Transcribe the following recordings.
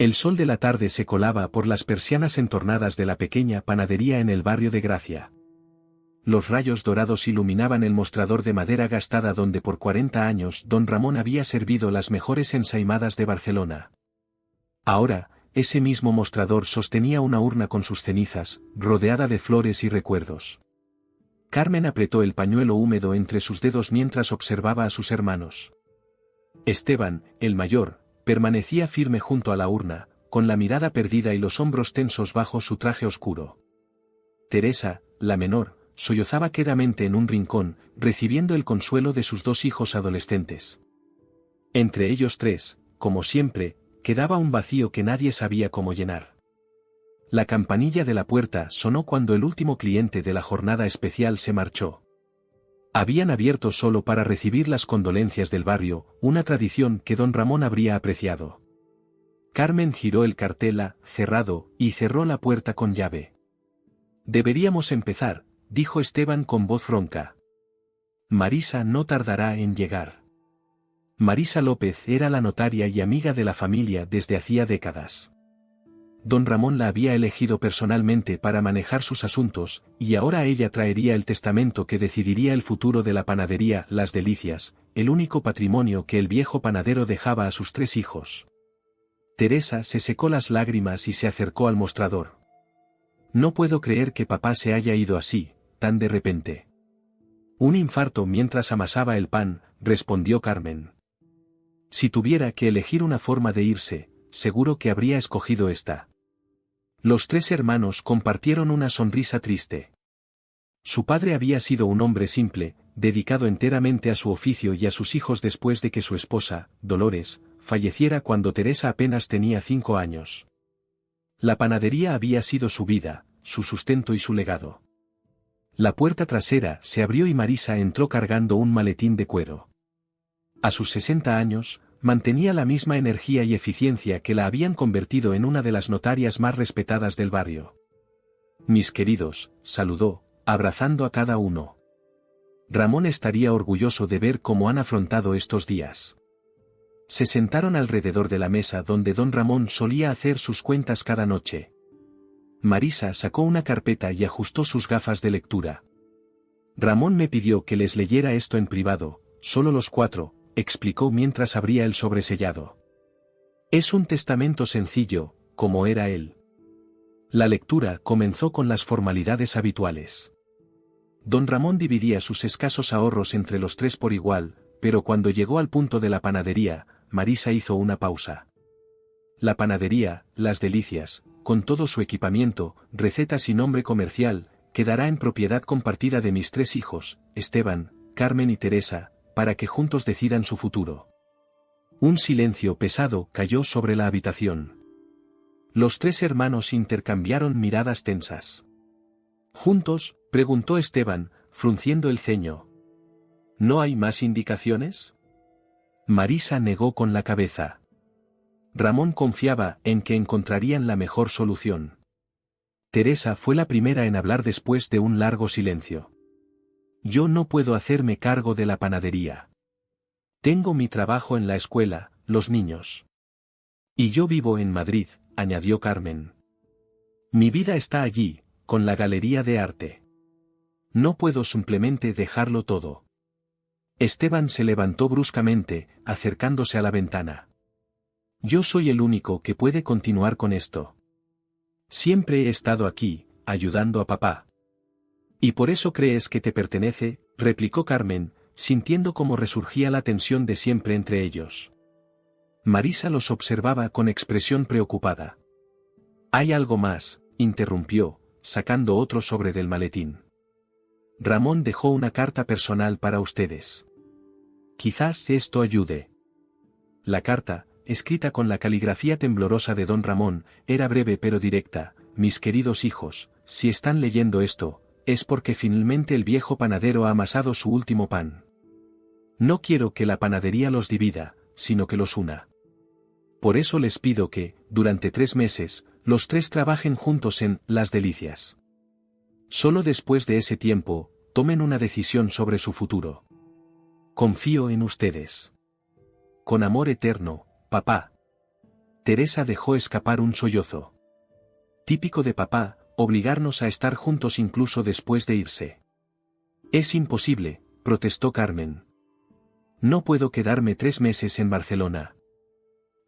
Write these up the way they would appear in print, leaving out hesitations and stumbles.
El sol de la tarde se colaba por las persianas entornadas de la pequeña panadería en el barrio de Gracia. Los rayos dorados iluminaban el mostrador de madera gastada donde por 40 años don Ramón había servido las mejores ensaimadas de Barcelona. Ahora, ese mismo mostrador sostenía una urna con sus cenizas, rodeada de flores y recuerdos. Carmen apretó el pañuelo húmedo entre sus dedos mientras observaba a sus hermanos. Esteban, el mayor, permanecía firme junto a la urna, con la mirada perdida y los hombros tensos bajo su traje oscuro. Teresa, la menor, sollozaba quedamente en un rincón, recibiendo el consuelo de sus dos hijos adolescentes. Entre ellos tres, como siempre, quedaba un vacío que nadie sabía cómo llenar. La campanilla de la puerta sonó cuando el último cliente de la jornada especial se marchó. Habían abierto solo para recibir las condolencias del barrio, una tradición que don Ramón habría apreciado. Carmen giró el cartel cerrado y cerró la puerta con llave. «Deberíamos empezar», dijo Esteban con voz ronca. «Marisa no tardará en llegar». Marisa López era la notaria y amiga de la familia desde hacía décadas. Don Ramón la había elegido personalmente para manejar sus asuntos, y ahora ella traería el testamento que decidiría el futuro de la panadería Las Delicias, el único patrimonio que el viejo panadero dejaba a sus tres hijos. Teresa se secó las lágrimas y se acercó al mostrador. «No puedo creer que papá se haya ido así, tan de repente». «Un infarto mientras amasaba el pan», respondió Carmen. «Si tuviera que elegir una forma de irse, seguro que habría escogido esta». Los tres hermanos compartieron una sonrisa triste. Su padre había sido un hombre simple, dedicado enteramente a su oficio y a sus hijos después de que su esposa, Dolores, falleciera cuando Teresa apenas tenía 5 años. La panadería había sido su vida, su sustento y su legado. La puerta trasera se abrió y Marisa entró cargando un maletín de cuero. A sus 60 años, mantenía la misma energía y eficiencia que la habían convertido en una de las notarias más respetadas del barrio. «Mis queridos», saludó, abrazando a cada uno. Ramón estaría orgulloso de ver cómo han afrontado estos días. Se sentaron alrededor de la mesa donde don Ramón solía hacer sus cuentas cada noche. Marisa sacó una carpeta y ajustó sus gafas de lectura. «Ramón me pidió que les leyera esto en privado, solo los 4», explicó mientras abría el sobresellado. «Es un testamento sencillo, como era él». La lectura comenzó con las formalidades habituales. Don Ramón dividía sus escasos ahorros entre los tres por igual, pero cuando llegó al punto de la panadería, Marisa hizo una pausa. La panadería, Las Delicias, con todo su equipamiento, recetas y nombre comercial, quedará en propiedad compartida de mis tres hijos, Esteban, Carmen y Teresa, para que juntos decidan su futuro. Un silencio pesado cayó sobre la habitación. Los tres hermanos intercambiaron miradas tensas. «¿Juntos?», preguntó Esteban, frunciendo el ceño. «¿No hay más indicaciones?». Marisa negó con la cabeza. Ramón confiaba en que encontrarían la mejor solución. Teresa fue la primera en hablar después de un largo silencio. «Yo no puedo hacerme cargo de la panadería. Tengo mi trabajo en la escuela, los niños. Y yo vivo en Madrid», añadió Carmen. «Mi vida está allí, con la galería de arte. No puedo simplemente dejarlo todo». Esteban se levantó bruscamente, acercándose a la ventana. «Yo soy el único que puede continuar con esto. Siempre he estado aquí, ayudando a papá». «¿Y por eso crees que te pertenece?», replicó Carmen, sintiendo cómo resurgía la tensión de siempre entre ellos. Marisa los observaba con expresión preocupada. «Hay algo más», interrumpió, sacando otro sobre del maletín. «Ramón dejó una carta personal para ustedes. Quizás esto ayude». La carta, escrita con la caligrafía temblorosa de don Ramón, era breve pero directa. «Mis queridos hijos, si están leyendo esto, es porque finalmente el viejo panadero ha amasado su último pan. No quiero que la panadería los divida, sino que los una. Por eso les pido que, durante 3 meses, los tres trabajen juntos en Las Delicias. Solo después de ese tiempo, tomen una decisión sobre su futuro. Confío en ustedes. Con amor eterno, papá». Teresa dejó escapar un sollozo. Típico de papá, obligarnos a estar juntos incluso después de irse. Es imposible, protestó Carmen. No puedo quedarme 3 meses en Barcelona.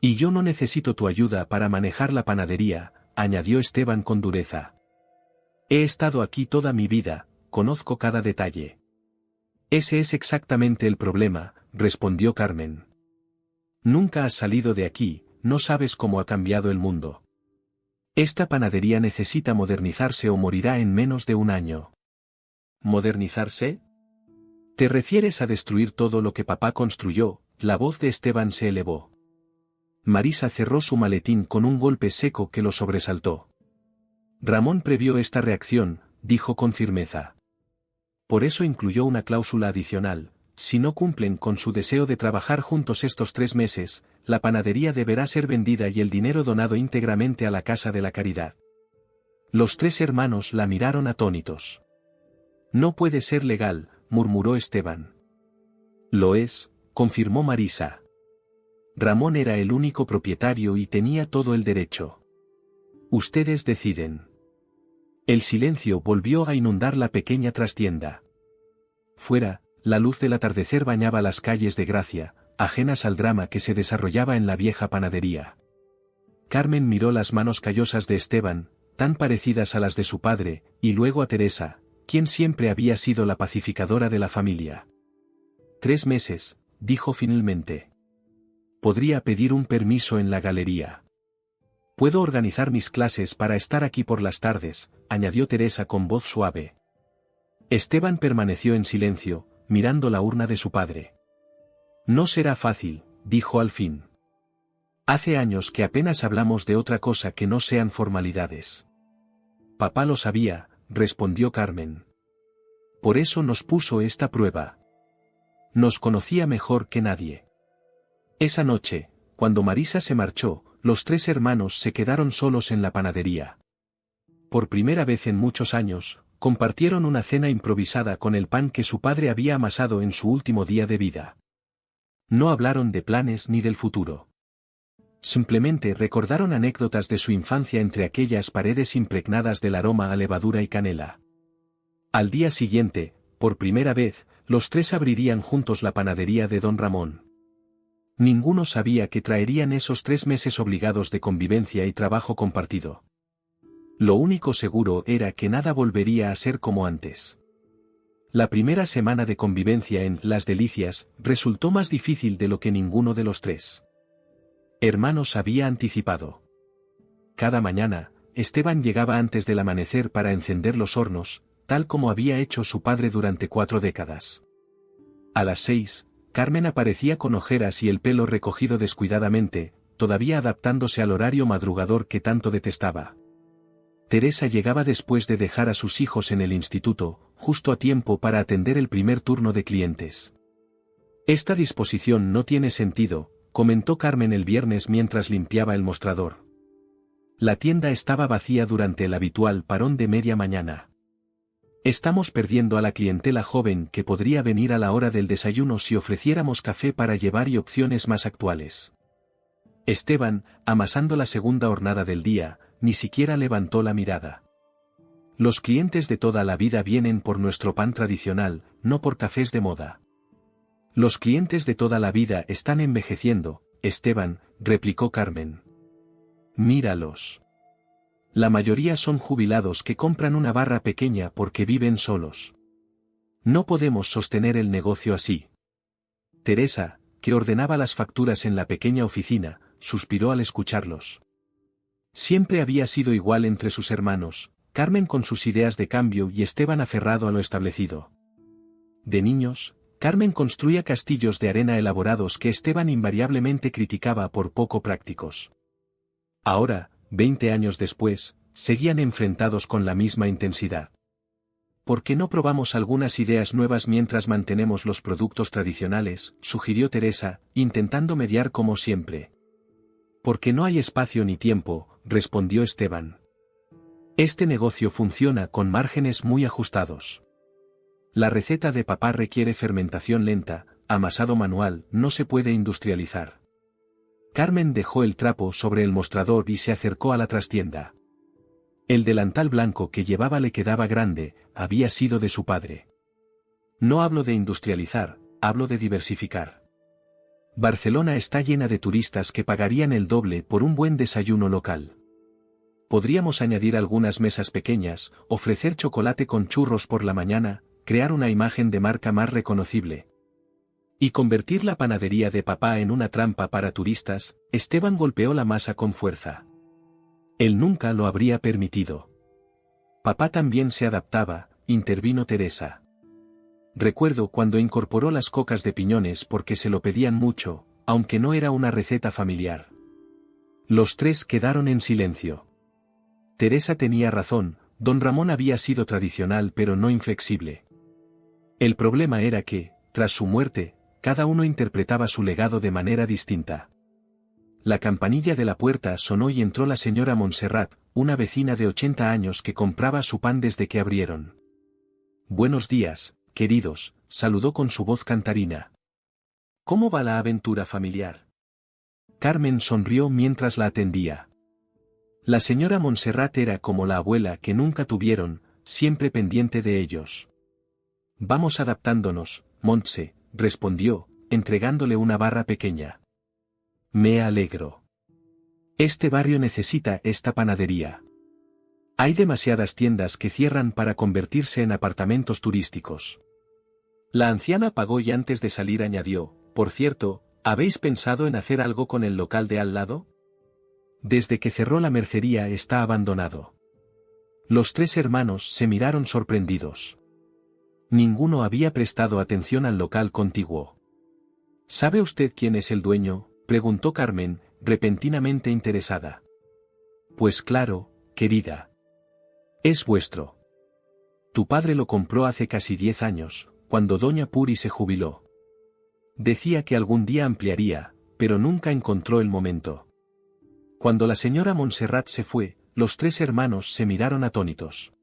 Y yo no necesito tu ayuda para manejar la panadería, añadió Esteban con dureza. He estado aquí toda mi vida, conozco cada detalle. Ese es exactamente el problema, respondió Carmen. Nunca has salido de aquí, no sabes cómo ha cambiado el mundo. Esta panadería necesita modernizarse o morirá en menos de un año. ¿Modernizarse? ¿Te refieres a destruir todo lo que papá construyó? La voz de Esteban se elevó. Marisa cerró su maletín con un golpe seco que lo sobresaltó. Ramón previó esta reacción, dijo con firmeza. Por eso incluyó una cláusula adicional: si no cumplen con su deseo de trabajar juntos estos 3 meses, la panadería deberá ser vendida y el dinero donado íntegramente a la Casa de la Caridad. Los 3 hermanos la miraron atónitos. No puede ser legal, murmuró Esteban. Lo es, confirmó Marisa. Ramón era el único propietario y tenía todo el derecho. Ustedes deciden. El silencio volvió a inundar la pequeña trastienda. Fuera, la luz del atardecer bañaba las calles de Gracia, ajenas al drama que se desarrollaba en la vieja panadería. Carmen miró las manos callosas de Esteban, tan parecidas a las de su padre, y luego a Teresa, quien siempre había sido la pacificadora de la familia. 3 meses, dijo finalmente. Podría pedir un permiso en la galería. Puedo organizar mis clases para estar aquí por las tardes, añadió Teresa con voz suave. Esteban permaneció en silencio, mirando la urna de su padre. No será fácil, dijo al fin. Hace años que apenas hablamos de otra cosa que no sean formalidades. Papá lo sabía, respondió Carmen. Por eso nos puso esta prueba. Nos conocía mejor que nadie. Esa noche, cuando Marisa se marchó, los 3 hermanos se quedaron solos en la panadería. Por primera vez en muchos años, compartieron una cena improvisada con el pan que su padre había amasado en su último día de vida. No hablaron de planes ni del futuro. Simplemente recordaron anécdotas de su infancia entre aquellas paredes impregnadas del aroma a levadura y canela. Al día siguiente, por primera vez, los 3 abrirían juntos la panadería de don Ramón. Ninguno sabía que traerían esos 3 meses obligados de convivencia y trabajo compartido. Lo único seguro era que nada volvería a ser como antes. La primera semana de convivencia en Las Delicias resultó más difícil de lo que ninguno de los 3 hermanos había anticipado. Cada mañana, Esteban llegaba antes del amanecer para encender los hornos, tal como había hecho su padre durante 4 décadas. A las 6, Carmen aparecía con ojeras y el pelo recogido descuidadamente, todavía adaptándose al horario madrugador que tanto detestaba. Teresa llegaba después de dejar a sus hijos en el instituto, justo a tiempo para atender el primer turno de clientes. Esta disposición no tiene sentido, comentó Carmen el viernes mientras limpiaba el mostrador. La tienda estaba vacía durante el habitual parón de media mañana. Estamos perdiendo a la clientela joven que podría venir a la hora del desayuno si ofreciéramos café para llevar y opciones más actuales. Esteban, amasando la segunda hornada del día, ni siquiera levantó la mirada. Los clientes de toda la vida vienen por nuestro pan tradicional, no por cafés de moda. Los clientes de toda la vida están envejeciendo, Esteban, replicó Carmen. Míralos. La mayoría son jubilados que compran una barra pequeña porque viven solos. No podemos sostener el negocio así. Teresa, que ordenaba las facturas en la pequeña oficina, suspiró al escucharlos. Siempre había sido igual entre sus hermanos, Carmen con sus ideas de cambio y Esteban aferrado a lo establecido. De niños, Carmen construía castillos de arena elaborados que Esteban invariablemente criticaba por poco prácticos. Ahora, 20 años después, seguían enfrentados con la misma intensidad. ¿Por qué no probamos algunas ideas nuevas mientras mantenemos los productos tradicionales?, sugirió Teresa, intentando mediar como siempre. Porque no hay espacio ni tiempo, respondió Esteban. Este negocio funciona con márgenes muy ajustados. La receta de papá requiere fermentación lenta, amasado manual, no se puede industrializar. Carmen dejó el trapo sobre el mostrador y se acercó a la trastienda. El delantal blanco que llevaba le quedaba grande, había sido de su padre. No hablo de industrializar, hablo de diversificar. Barcelona está llena de turistas que pagarían el doble por un buen desayuno local. Podríamos añadir algunas mesas pequeñas, ofrecer chocolate con churros por la mañana, crear una imagen de marca más reconocible. Y convertir la panadería de papá en una trampa para turistas. Esteban golpeó la masa con fuerza. Él nunca lo habría permitido. Papá también se adaptaba, intervino Teresa. Recuerdo cuando incorporó las cocas de piñones porque se lo pedían mucho, aunque no era una receta familiar. Los tres quedaron en silencio. Teresa tenía razón, don Ramón había sido tradicional pero no inflexible. El problema era que, tras su muerte, cada uno interpretaba su legado de manera distinta. La campanilla de la puerta sonó y entró la señora Montserrat, una vecina de 80 años que compraba su pan desde que abrieron. «Buenos días, queridos», saludó con su voz cantarina. «¿Cómo va la aventura familiar?» Carmen sonrió mientras la atendía. La señora Montserrat era como la abuela que nunca tuvieron, siempre pendiente de ellos. «Vamos adaptándonos, Montse», respondió, entregándole una barra pequeña. «Me alegro. Este barrio necesita esta panadería. Hay demasiadas tiendas que cierran para convertirse en apartamentos turísticos». La anciana pagó y antes de salir añadió, «Por cierto, ¿habéis pensado en hacer algo con el local de al lado? Desde que cerró la mercería está abandonado». Los tres hermanos se miraron sorprendidos. Ninguno había prestado atención al local contiguo. «¿Sabe usted quién es el dueño?», preguntó Carmen, repentinamente interesada. «Pues claro, querida. Es vuestro. Tu padre lo compró hace casi 10 años, cuando doña Puri se jubiló. Decía que algún día ampliaría, pero nunca encontró el momento». Cuando la señora Montserrat se fue, los tres hermanos se miraron atónitos.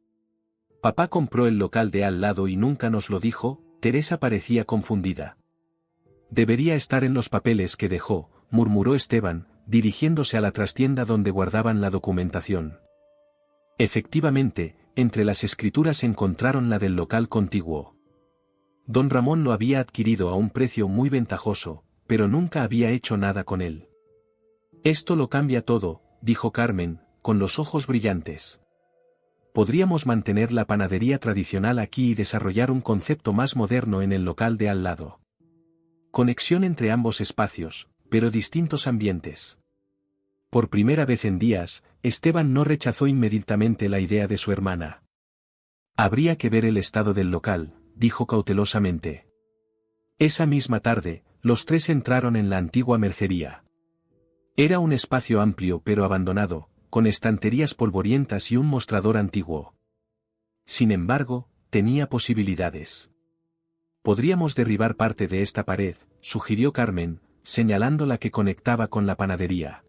«Papá compró el local de al lado y nunca nos lo dijo», Teresa parecía confundida. «Debería estar en los papeles que dejó», murmuró Esteban, dirigiéndose a la trastienda donde guardaban la documentación. Efectivamente, entre las escrituras encontraron la del local contiguo. Don Ramón lo había adquirido a un precio muy ventajoso, pero nunca había hecho nada con él. «Esto lo cambia todo», dijo Carmen, con los ojos brillantes. «Podríamos mantener la panadería tradicional aquí y desarrollar un concepto más moderno en el local de al lado. Conexión entre ambos espacios, pero distintos ambientes». Por primera vez en días, Esteban no rechazó inmediatamente la idea de su hermana. «Habría que ver el estado del local», dijo cautelosamente. Esa misma tarde, los tres entraron en la antigua mercería. Era un espacio amplio pero abandonado, con estanterías polvorientas y un mostrador antiguo. Sin embargo, tenía posibilidades. «Podríamos derribar parte de esta pared», sugirió Carmen, señalando la que conectaba con la panadería.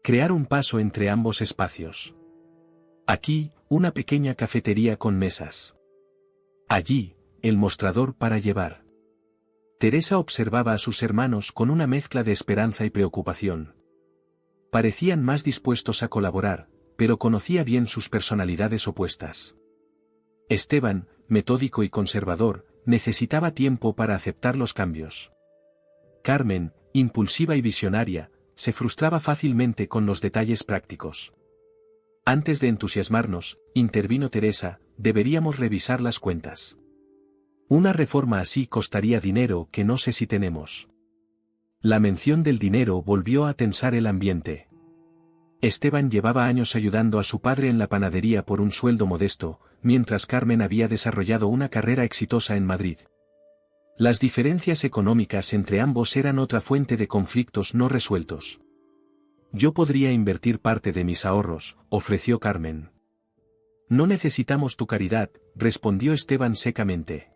«Crear un paso entre ambos espacios. Aquí, una pequeña cafetería con mesas. Allí, el mostrador para llevar». Teresa observaba a sus hermanos con una mezcla de esperanza y preocupación. Parecían más dispuestos a colaborar, pero conocía bien sus personalidades opuestas. Esteban, metódico y conservador, necesitaba tiempo para aceptar los cambios. Carmen, impulsiva y visionaria, se frustraba fácilmente con los detalles prácticos. «Antes de entusiasmarnos», intervino Teresa, «deberíamos revisar las cuentas. Una reforma así costaría dinero que no sé si tenemos». La mención del dinero volvió a tensar el ambiente. Esteban llevaba años ayudando a su padre en la panadería por un sueldo modesto, mientras Carmen había desarrollado una carrera exitosa en Madrid. Las diferencias económicas entre ambos eran otra fuente de conflictos no resueltos. «Yo podría invertir parte de mis ahorros», ofreció Carmen. «No necesitamos tu caridad», respondió Esteban secamente.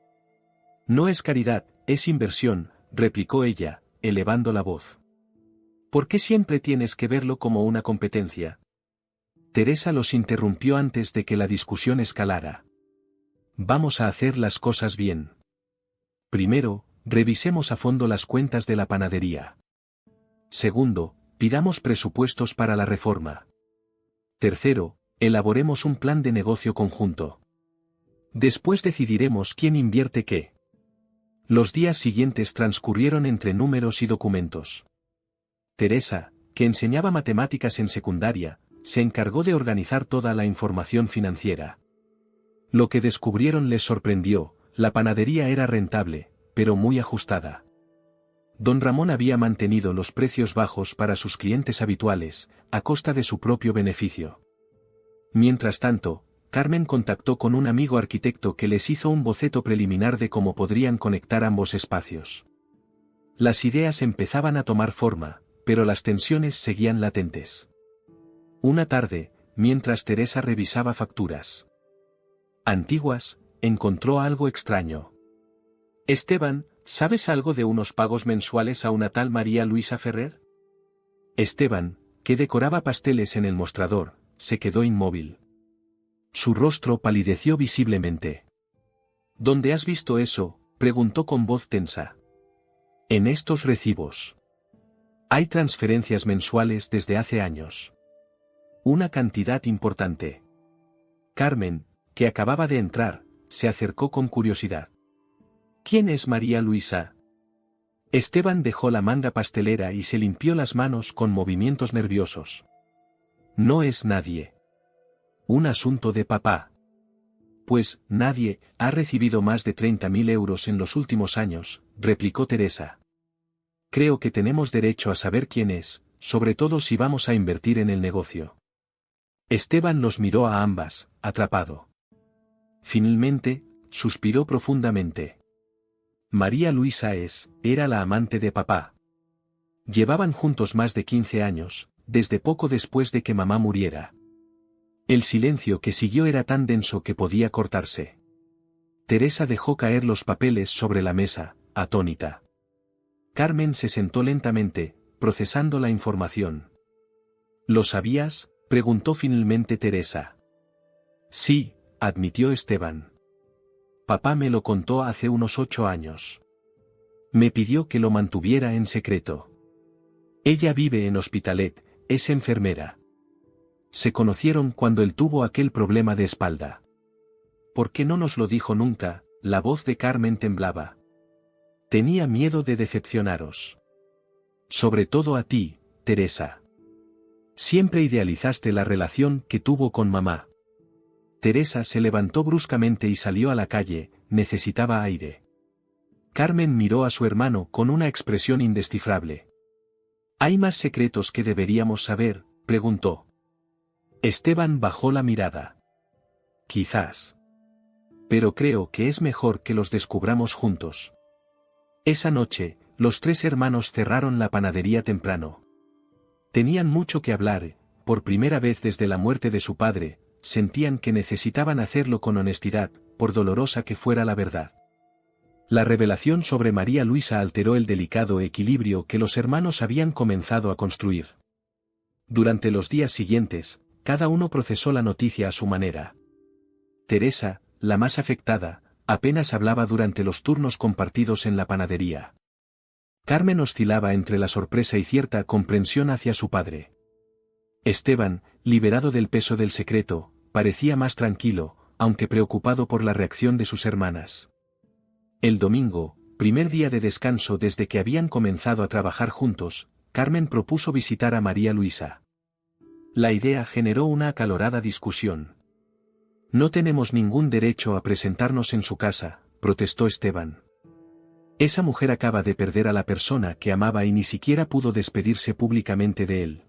«No es caridad, es inversión», replicó ella, elevando la voz. «¿Por qué siempre tienes que verlo como una competencia?». Teresa los interrumpió antes de que la discusión escalara. «Vamos a hacer las cosas bien. Primero, revisemos a fondo las cuentas de la panadería. Segundo, pidamos presupuestos para la reforma. Tercero, elaboremos un plan de negocio conjunto. Después decidiremos quién invierte qué. Los días siguientes transcurrieron entre números y documentos. Teresa, que enseñaba matemáticas en secundaria, se encargó de organizar toda la información financiera. Lo que descubrieron les sorprendió: la panadería era rentable, pero muy ajustada. Don Ramón había mantenido los precios bajos para sus clientes habituales, a costa de su propio beneficio. Mientras tanto, Carmen contactó con un amigo arquitecto que les hizo un boceto preliminar de cómo podrían conectar ambos espacios. Las ideas empezaban a tomar forma, pero las tensiones seguían latentes. Una tarde, mientras Teresa revisaba facturas antiguas, encontró algo extraño. Esteban, ¿sabes algo de unos pagos mensuales a una tal María Luisa Ferrer? Esteban, que decoraba pasteles en el mostrador, se quedó inmóvil. Su rostro palideció visiblemente. ¿Dónde has visto eso?, preguntó con voz tensa. En estos recibos. Hay transferencias mensuales desde hace años. Una cantidad importante. Carmen, que acababa de entrar, se acercó con curiosidad. ¿Quién es María Luisa? Esteban dejó la manga pastelera y se limpió las manos con movimientos nerviosos. No es nadie. Un asunto de papá. Pues, nadie, ha recibido más de 30.000 euros en los últimos años, replicó Teresa. Creo que tenemos derecho a saber quién es, sobre todo si vamos a invertir en el negocio. Esteban los miró a ambas, atrapado. Finalmente, suspiró profundamente. María Luisa era la amante de papá. Llevaban juntos más de 15 años, desde poco después de que mamá muriera. El silencio que siguió era tan denso que podía cortarse. Teresa dejó caer los papeles sobre la mesa, atónita. Carmen se sentó lentamente, procesando la información. ¿Lo sabías?, preguntó finalmente Teresa. Sí, admitió Esteban. Papá me lo contó hace unos 8 años. Me pidió que lo mantuviera en secreto. Ella vive en Hospitalet, es enfermera. Se conocieron cuando él tuvo aquel problema de espalda. ¿Por qué no nos lo dijo nunca?, la voz de Carmen temblaba. Tenía miedo de decepcionaros. Sobre todo a ti, Teresa. Siempre idealizaste la relación que tuvo con mamá. Teresa se levantó bruscamente y salió a la calle, necesitaba aire. Carmen miró a su hermano con una expresión indescifrable. ¿Hay más secretos que deberíamos saber?, preguntó. Esteban bajó la mirada. Quizás. Pero creo que es mejor que los descubramos juntos. Esa noche, los 3 hermanos cerraron la panadería temprano. Tenían mucho que hablar, por primera vez desde la muerte de su padre, sentían que necesitaban hacerlo con honestidad, por dolorosa que fuera la verdad. La revelación sobre María Luisa alteró el delicado equilibrio que los hermanos habían comenzado a construir. Durante los días siguientes, cada uno procesó la noticia a su manera. Teresa, la más afectada, apenas hablaba durante los turnos compartidos en la panadería. Carmen oscilaba entre la sorpresa y cierta comprensión hacia su padre. Esteban, liberado del peso del secreto, parecía más tranquilo, aunque preocupado por la reacción de sus hermanas. El domingo, primer día de descanso desde que habían comenzado a trabajar juntos, Carmen propuso visitar a María Luisa. La idea generó una acalorada discusión. No tenemos ningún derecho a presentarnos en su casa, protestó Esteban. Esa mujer acaba de perder a la persona que amaba y ni siquiera pudo despedirse públicamente de él.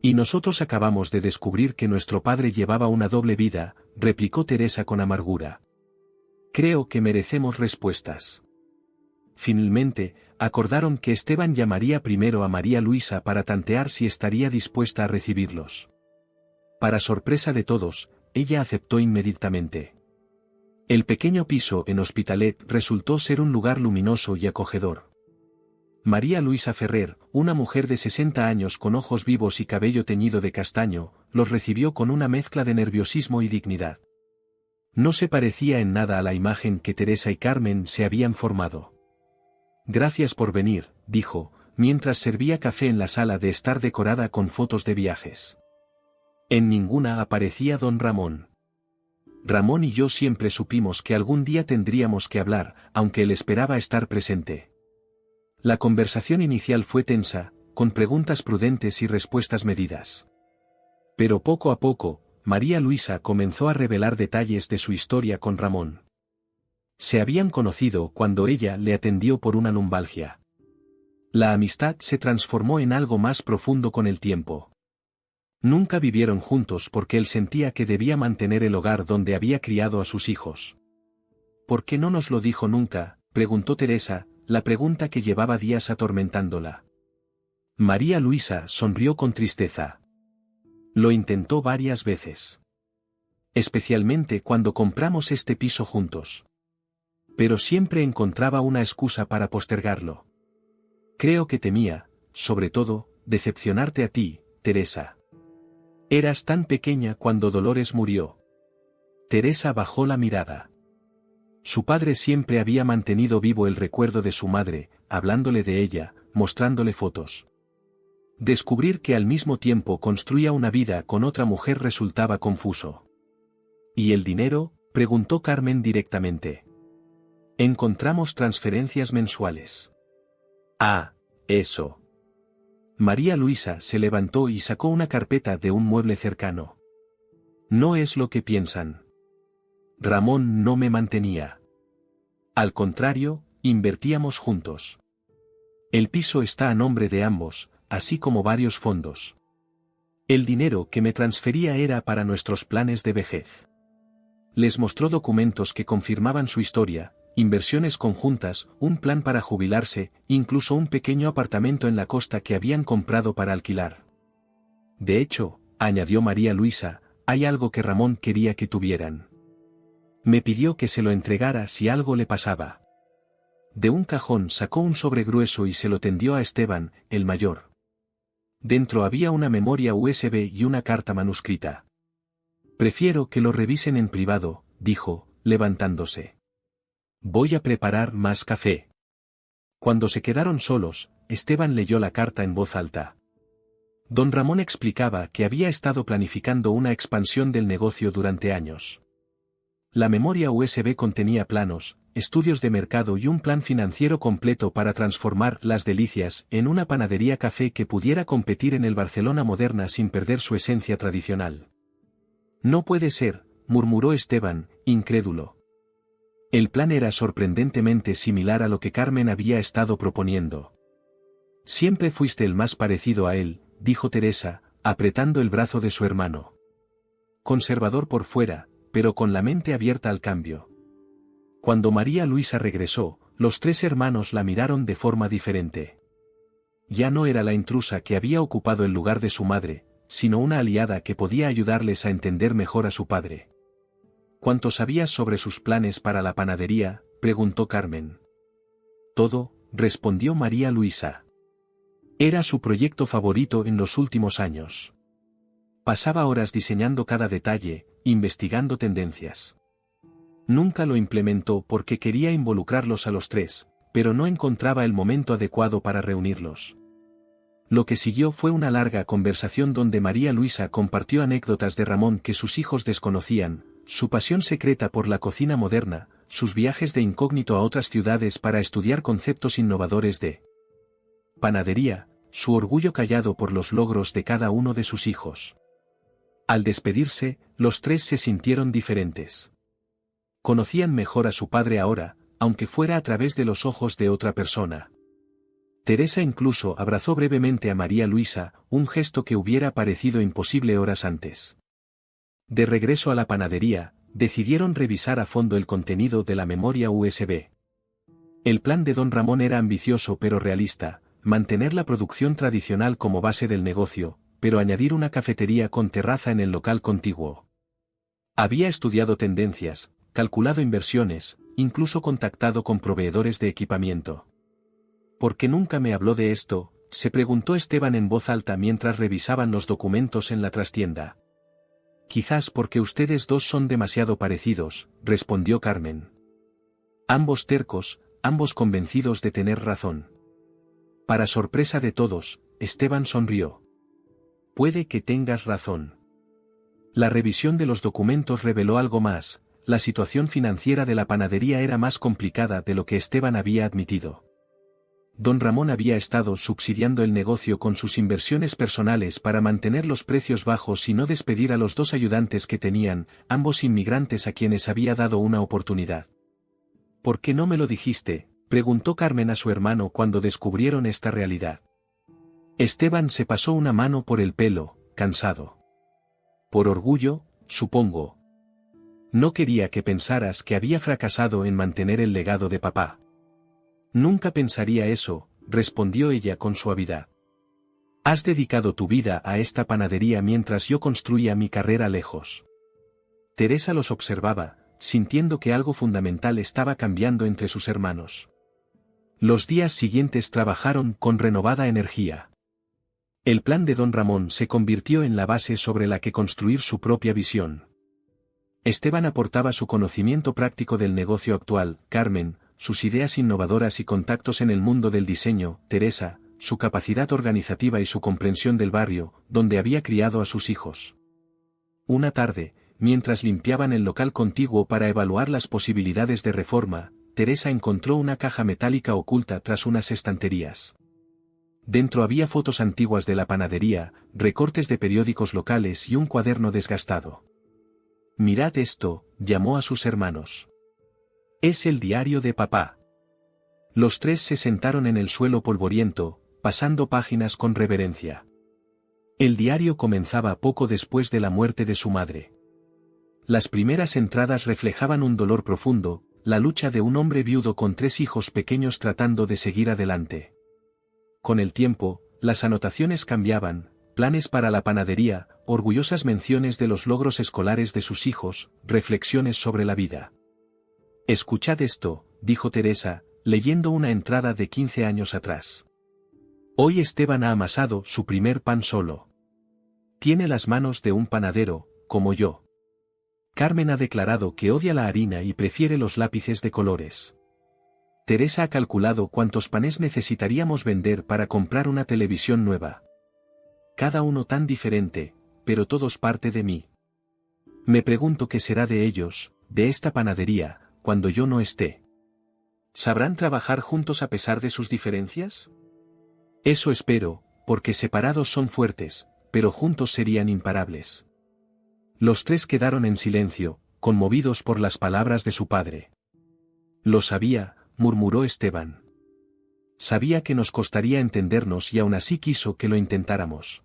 Y nosotros acabamos de descubrir que nuestro padre llevaba una doble vida, replicó Teresa con amargura. Creo que merecemos respuestas. Finalmente, acordaron que Esteban llamaría primero a María Luisa para tantear si estaría dispuesta a recibirlos. Para sorpresa de todos, ella aceptó inmediatamente. El pequeño piso en Hospitalet resultó ser un lugar luminoso y acogedor. María Luisa Ferrer, una mujer de 60 años con ojos vivos y cabello teñido de castaño, los recibió con una mezcla de nerviosismo y dignidad. No se parecía en nada a la imagen que Teresa y Carmen se habían formado. Gracias por venir, dijo, mientras servía café en la sala de estar decorada con fotos de viajes. En ninguna aparecía don Ramón. Ramón y yo siempre supimos que algún día tendríamos que hablar, aunque él esperaba estar presente. La conversación inicial fue tensa, con preguntas prudentes y respuestas medidas. Pero poco a poco, María Luisa comenzó a revelar detalles de su historia con Ramón. Se habían conocido cuando ella le atendió por una lumbalgia. La amistad se transformó en algo más profundo con el tiempo. Nunca vivieron juntos porque él sentía que debía mantener el hogar donde había criado a sus hijos. ¿Por qué no nos lo dijo nunca?, preguntó Teresa, la pregunta que llevaba días atormentándola. María Luisa sonrió con tristeza. Lo intentó varias veces. Especialmente cuando compramos este piso juntos. Pero siempre encontraba una excusa para postergarlo. Creo que temía, sobre todo, decepcionarte a ti, Teresa. Eras tan pequeña cuando Dolores murió. Teresa bajó la mirada. Su padre siempre había mantenido vivo el recuerdo de su madre, hablándole de ella, mostrándole fotos. Descubrir que al mismo tiempo construía una vida con otra mujer resultaba confuso. ¿Y el dinero?, preguntó Carmen directamente. Encontramos transferencias mensuales. Ah, eso. María Luisa se levantó y sacó una carpeta de un mueble cercano. No es lo que piensan. Ramón no me mantenía. Al contrario, invertíamos juntos. El piso está a nombre de ambos, así como varios fondos. El dinero que me transfería era para nuestros planes de vejez. Les mostró documentos que confirmaban su historia, inversiones conjuntas, un plan para jubilarse, incluso un pequeño apartamento en la costa que habían comprado para alquilar. De hecho, añadió María Luisa, hay algo que Ramón quería que tuvieran. Me pidió que se lo entregara si algo le pasaba. De un cajón sacó un sobre grueso y se lo tendió a Esteban, el mayor. Dentro había una memoria USB y una carta manuscrita. Prefiero que lo revisen en privado, dijo, levantándose. Voy a preparar más café. Cuando se quedaron solos, Esteban leyó la carta en voz alta. Don Ramón explicaba que había estado planificando una expansión del negocio durante años. La memoria USB contenía planos, estudios de mercado y un plan financiero completo para transformar Las Delicias en una panadería café que pudiera competir en el Barcelona moderna sin perder su esencia tradicional. No puede ser, murmuró Esteban, incrédulo. El plan era sorprendentemente similar a lo que Carmen había estado proponiendo. Siempre fuiste el más parecido a él, dijo Teresa, apretando el brazo de su hermano. Conservador por fuera, pero con la mente abierta al cambio. Cuando María Luisa regresó, los tres hermanos la miraron de forma diferente. Ya no era la intrusa que había ocupado el lugar de su madre, sino una aliada que podía ayudarles a entender mejor a su padre. ¿Cuánto sabías sobre sus planes para la panadería?, preguntó Carmen. Todo, respondió María Luisa. Era su proyecto favorito en los últimos años. Pasaba horas diseñando cada detalle, investigando tendencias. Nunca lo implementó porque quería involucrarlos a los tres, pero no encontraba el momento adecuado para reunirlos. Lo que siguió fue una larga conversación donde María Luisa compartió anécdotas de Ramón que sus hijos desconocían, su pasión secreta por la cocina moderna, sus viajes de incógnito a otras ciudades para estudiar conceptos innovadores de panadería, su orgullo callado por los logros de cada uno de sus hijos. Al despedirse, los tres se sintieron diferentes. Conocían mejor a su padre ahora, aunque fuera a través de los ojos de otra persona. Teresa incluso abrazó brevemente a María Luisa, un gesto que hubiera parecido imposible horas antes. De regreso a la panadería, decidieron revisar a fondo el contenido de la memoria USB. El plan de don Ramón era ambicioso pero realista, mantener la producción tradicional como base del negocio, pero añadir una cafetería con terraza en el local contiguo. Había estudiado tendencias, calculado inversiones, incluso contactado con proveedores de equipamiento. ¿Por qué nunca me habló de esto?, se preguntó Esteban en voz alta mientras revisaban los documentos en la trastienda. Quizás porque ustedes dos son demasiado parecidos, respondió Carmen. Ambos tercos, ambos convencidos de tener razón. Para sorpresa de todos, Esteban sonrió. Puede que tengas razón. La revisión de los documentos reveló algo más, la situación financiera de la panadería era más complicada de lo que Esteban había admitido. Don Ramón había estado subsidiando el negocio con sus inversiones personales para mantener los precios bajos y no despedir a los 2 ayudantes que tenían, ambos inmigrantes a quienes había dado una oportunidad. ¿Por qué no me lo dijiste?, preguntó Carmen a su hermano cuando descubrieron esta realidad. Esteban se pasó una mano por el pelo, cansado. Por orgullo, supongo. No quería que pensaras que había fracasado en mantener el legado de papá. Nunca pensaría eso, respondió ella con suavidad. Has dedicado tu vida a esta panadería mientras yo construía mi carrera lejos. Teresa los observaba, sintiendo que algo fundamental estaba cambiando entre sus hermanos. Los días siguientes trabajaron con renovada energía. El plan de don Ramón se convirtió en la base sobre la que construir su propia visión. Esteban aportaba su conocimiento práctico del negocio actual, Carmen, sus ideas innovadoras y contactos en el mundo del diseño, Teresa, su capacidad organizativa y su comprensión del barrio, donde había criado a sus hijos. Una tarde, mientras limpiaban el local contiguo para evaluar las posibilidades de reforma, Teresa encontró una caja metálica oculta tras unas estanterías. Dentro había fotos antiguas de la panadería, recortes de periódicos locales y un cuaderno desgastado. Mirad esto, llamó a sus hermanos. Es el diario de papá. Los 3 se sentaron en el suelo polvoriento, pasando páginas con reverencia. El diario comenzaba poco después de la muerte de su madre. Las primeras entradas reflejaban un dolor profundo, la lucha de un hombre viudo con 3 hijos pequeños tratando de seguir adelante. Con el tiempo, las anotaciones cambiaban, planes para la panadería, orgullosas menciones de los logros escolares de sus hijos, reflexiones sobre la vida. Escuchad esto, dijo Teresa, leyendo una entrada de 15 años atrás. Hoy Esteban ha amasado su primer pan solo. Tiene las manos de un panadero, como yo. Carmen ha declarado que odia la harina y prefiere los lápices de colores. Teresa ha calculado cuántos panes necesitaríamos vender para comprar una televisión nueva. Cada uno tan diferente, pero todos parte de mí. Me pregunto qué será de ellos, de esta panadería, cuando yo no esté. ¿Sabrán trabajar juntos a pesar de sus diferencias? Eso espero, porque separados son fuertes, pero juntos serían imparables. Los 3 quedaron en silencio, conmovidos por las palabras de su padre. Lo sabía, murmuró Esteban. Sabía que nos costaría entendernos y aún así quiso que lo intentáramos.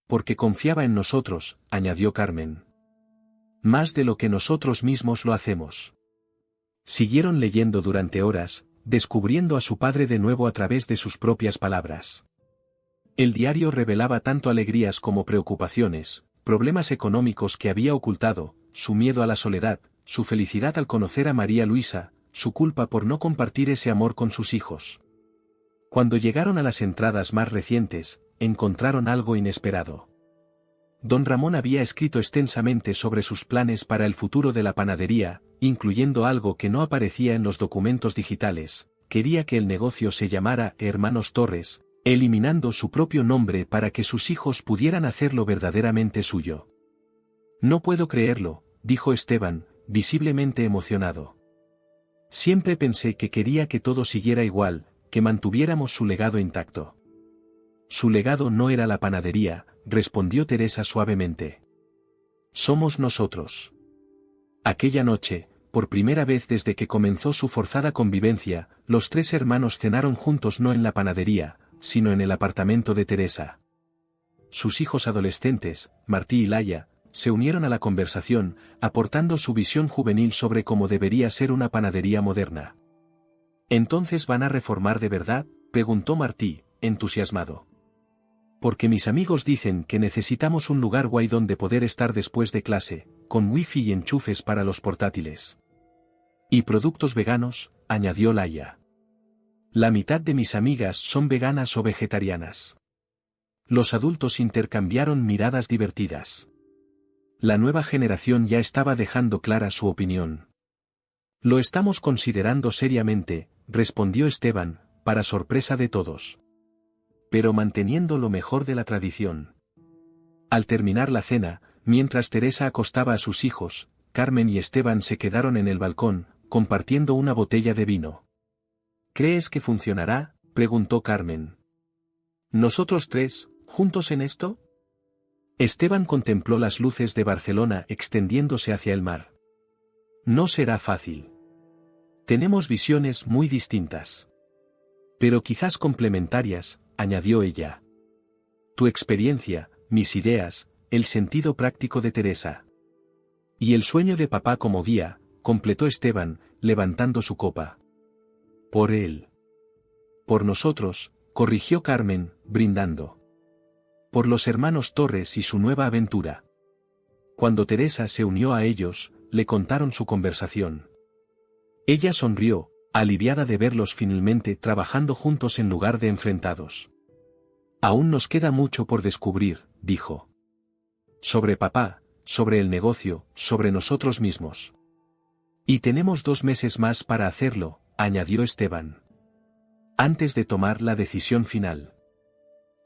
Porque confiaba en nosotros, añadió Carmen. Más de lo que nosotros mismos lo hacemos. Siguieron leyendo durante horas, descubriendo a su padre de nuevo a través de sus propias palabras. El diario revelaba tanto alegrías como preocupaciones, problemas económicos que había ocultado, su miedo a la soledad, su felicidad al conocer a María Luisa, su culpa por no compartir ese amor con sus hijos. Cuando llegaron a las entradas más recientes, encontraron algo inesperado. Don Ramón había escrito extensamente sobre sus planes para el futuro de la panadería, incluyendo algo que no aparecía en los documentos digitales. Quería que el negocio se llamara Hermanos Torres, eliminando su propio nombre para que sus hijos pudieran hacerlo verdaderamente suyo. No puedo creerlo, dijo Esteban, visiblemente emocionado. Siempre pensé que quería que todo siguiera igual, que mantuviéramos su legado intacto. Su legado no era la panadería, respondió Teresa suavemente. Somos nosotros. Aquella noche, por primera vez desde que comenzó su forzada convivencia, los 3 hermanos cenaron juntos no en la panadería, sino en el apartamento de Teresa. Sus hijos adolescentes, Martí y Laia, se unieron a la conversación, aportando su visión juvenil sobre cómo debería ser una panadería moderna. ¿Entonces van a reformar de verdad?, preguntó Martí, entusiasmado. Porque mis amigos dicen que necesitamos un lugar guay donde poder estar después de clase, con wifi y enchufes para los portátiles. Y productos veganos, añadió Laia. La mitad de mis amigas son veganas o vegetarianas. Los adultos intercambiaron miradas divertidas. La nueva generación ya estaba dejando clara su opinión. Lo estamos considerando seriamente, respondió Esteban, para sorpresa de todos. pero manteniendo lo mejor de la tradición. Al terminar la cena, mientras Teresa acostaba a sus hijos, Carmen y Esteban se quedaron en el balcón, compartiendo una botella de vino. ¿Crees que funcionará?, preguntó Carmen. ¿Nosotros tres, juntos en esto? Esteban contempló las luces de Barcelona extendiéndose hacia el mar. No será fácil. Tenemos visiones muy distintas. Pero quizás complementarias, añadió ella. Tu experiencia, mis ideas, el sentido práctico de Teresa. Y el sueño de papá como guía, completó Esteban, levantando su copa. Por él. Por nosotros, corrigió Carmen, brindando. Por los hermanos Torres y su nueva aventura. Cuando Teresa se unió a ellos, le contaron su conversación. Ella sonrió, aliviada de verlos finalmente trabajando juntos en lugar de enfrentados. Aún nos queda mucho por descubrir, dijo. Sobre papá, sobre el negocio, sobre nosotros mismos. Y tenemos 2 meses más para hacerlo, añadió Esteban. Antes de tomar la decisión final.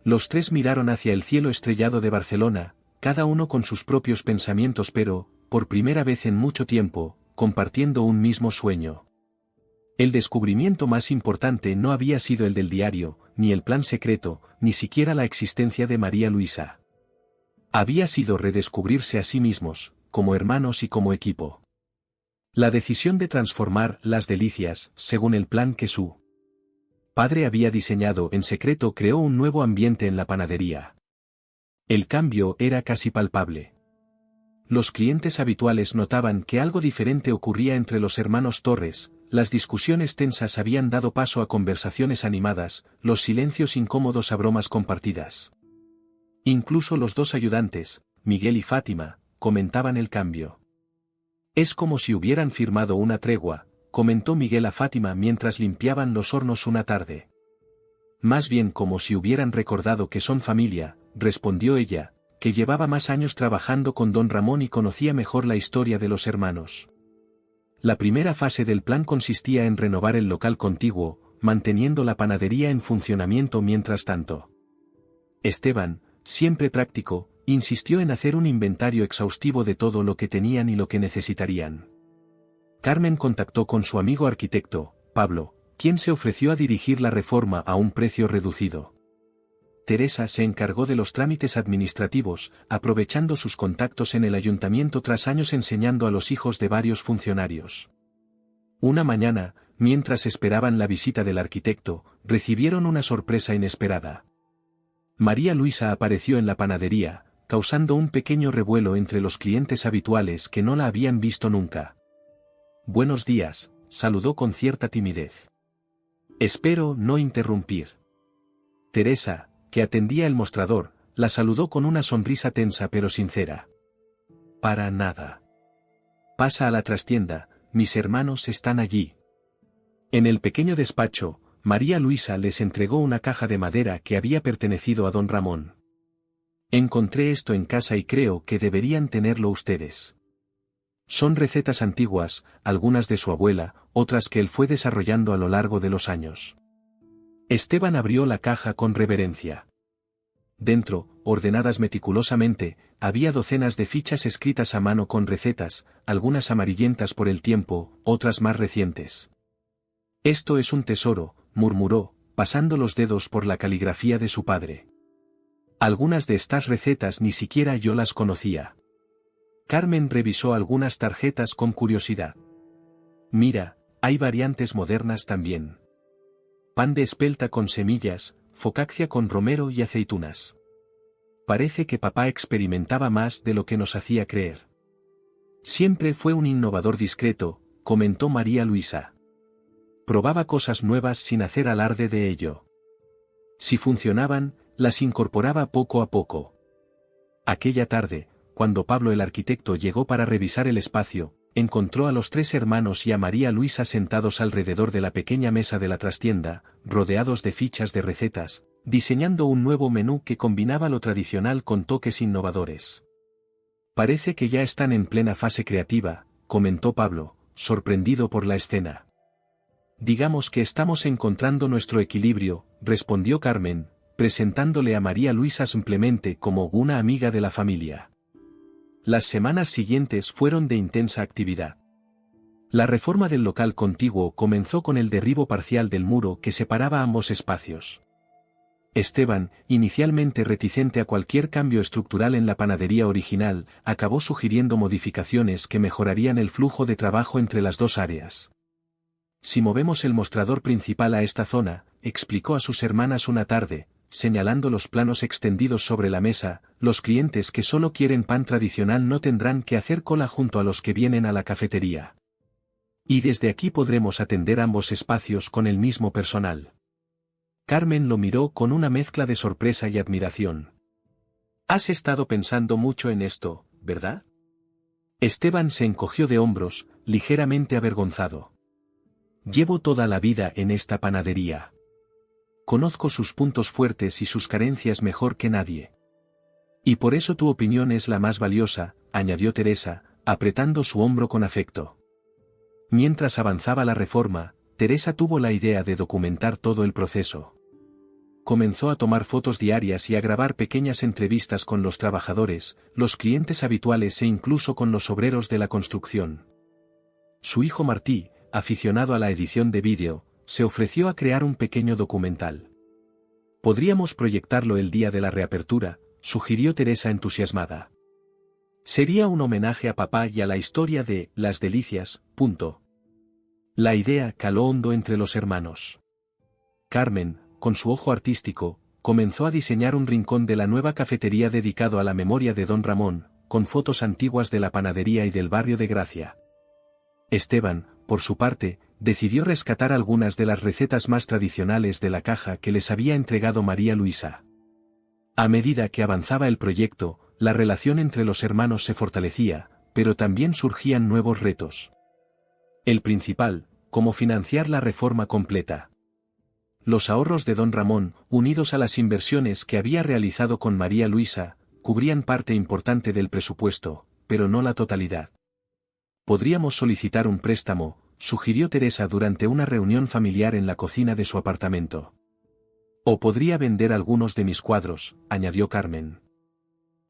Los tres miraron hacia el cielo estrellado de Barcelona, cada uno con sus propios pensamientos pero, por primera vez en mucho tiempo, compartiendo un mismo sueño. El descubrimiento más importante no había sido el del diario, ni el plan secreto, ni siquiera la existencia de María Luisa. Había sido redescubrirse a sí mismos, como hermanos y como equipo. La decisión de transformar Las Delicias, según el plan que su padre había diseñado en secreto, creó un nuevo ambiente en la panadería. El cambio era casi palpable. Los clientes habituales notaban que algo diferente ocurría entre los hermanos Torres, las discusiones tensas habían dado paso a conversaciones animadas, los silencios incómodos a bromas compartidas. Incluso los 2 ayudantes, Miguel y Fátima, comentaban el cambio. Es como si hubieran firmado una tregua, comentó Miguel a Fátima mientras limpiaban los hornos una tarde. Más bien como si hubieran recordado que son familia, respondió ella, que llevaba más años trabajando con don Ramón y conocía mejor la historia de los hermanos. La primera fase del plan consistía en renovar el local contiguo, manteniendo la panadería en funcionamiento mientras tanto. Esteban, siempre práctico, insistió en hacer un inventario exhaustivo de todo lo que tenían y lo que necesitarían. Carmen contactó con su amigo arquitecto, Pablo, quien se ofreció a dirigir la reforma a un precio reducido. Teresa se encargó de los trámites administrativos, aprovechando sus contactos en el ayuntamiento tras años enseñando a los hijos de varios funcionarios. Una mañana, mientras esperaban la visita del arquitecto, recibieron una sorpresa inesperada. María Luisa apareció en la panadería, causando un pequeño revuelo entre los clientes habituales que no la habían visto nunca. Buenos días, saludó con cierta timidez. Espero no interrumpir. Teresa, que atendía el mostrador, la saludó con una sonrisa tensa pero sincera. Para nada. Pasa a la trastienda, mis hermanos están allí. En el pequeño despacho, María Luisa les entregó una caja de madera que había pertenecido a don Ramón. Encontré esto en casa y creo que deberían tenerlo ustedes. Son recetas antiguas, algunas de su abuela, otras que él fue desarrollando a lo largo de los años. Esteban abrió la caja con reverencia. Dentro, ordenadas meticulosamente, había docenas de fichas escritas a mano con recetas, algunas amarillentas por el tiempo, otras más recientes. Esto es un tesoro, murmuró, pasando los dedos por la caligrafía de su padre. Algunas de estas recetas ni siquiera yo las conocía. Carmen revisó algunas tarjetas con curiosidad. Mira, hay variantes modernas también. Pan de espelta con semillas, focaccia con romero y aceitunas. Parece que papá experimentaba más de lo que nos hacía creer. Siempre fue un innovador discreto, comentó María Luisa. Probaba cosas nuevas sin hacer alarde de ello. Si funcionaban, las incorporaba poco a poco. Aquella tarde, cuando Pablo el arquitecto llegó para revisar el espacio, encontró a los 3 hermanos y a María Luisa sentados alrededor de la pequeña mesa de la trastienda, rodeados de fichas de recetas, diseñando un nuevo menú que combinaba lo tradicional con toques innovadores. Parece que ya están en plena fase creativa, comentó Pablo, sorprendido por la escena. Digamos que estamos encontrando nuestro equilibrio, respondió Carmen, presentándole a María Luisa simplemente como una amiga de la familia. Las semanas siguientes fueron de intensa actividad. La reforma del local contiguo comenzó con el derribo parcial del muro que separaba ambos espacios. Esteban, inicialmente reticente a cualquier cambio estructural en la panadería original, acabó sugiriendo modificaciones que mejorarían el flujo de trabajo entre las dos áreas. Si movemos el mostrador principal a esta zona, explicó a sus hermanas una tarde, señalando los planos extendidos sobre la mesa, los clientes que solo quieren pan tradicional no tendrán que hacer cola junto a los que vienen a la cafetería. Y desde aquí podremos atender ambos espacios con el mismo personal. Carmen lo miró con una mezcla de sorpresa y admiración. Has estado pensando mucho en esto, ¿verdad? Esteban se encogió de hombros, ligeramente avergonzado. Llevo toda la vida en esta panadería. Conozco sus puntos fuertes y sus carencias mejor que nadie. Y por eso tu opinión es la más valiosa, añadió Teresa, apretando su hombro con afecto. Mientras avanzaba la reforma, Teresa tuvo la idea de documentar todo el proceso. Comenzó a tomar fotos diarias y a grabar pequeñas entrevistas con los trabajadores, los clientes habituales e incluso con los obreros de la construcción. Su hijo Martí, aficionado a la edición de vídeo, se ofreció a crear un pequeño documental. Podríamos proyectarlo el día de la reapertura, sugirió Teresa entusiasmada. Sería un homenaje a papá y a la historia de Las Delicias. La idea caló hondo entre los hermanos. Carmen, con su ojo artístico, comenzó a diseñar un rincón de la nueva cafetería dedicado a la memoria de don Ramón, con fotos antiguas de la panadería y del barrio de Gracia. Esteban, por su parte, decidió rescatar algunas de las recetas más tradicionales de la caja que les había entregado María Luisa. A medida que avanzaba el proyecto, la relación entre los hermanos se fortalecía, pero también surgían nuevos retos. El principal, cómo financiar la reforma completa. Los ahorros de don Ramón, unidos a las inversiones que había realizado con María Luisa, cubrían parte importante del presupuesto, pero no la totalidad. Podríamos solicitar un préstamo, sugirió Teresa durante una reunión familiar en la cocina de su apartamento. O podría vender algunos de mis cuadros, añadió Carmen.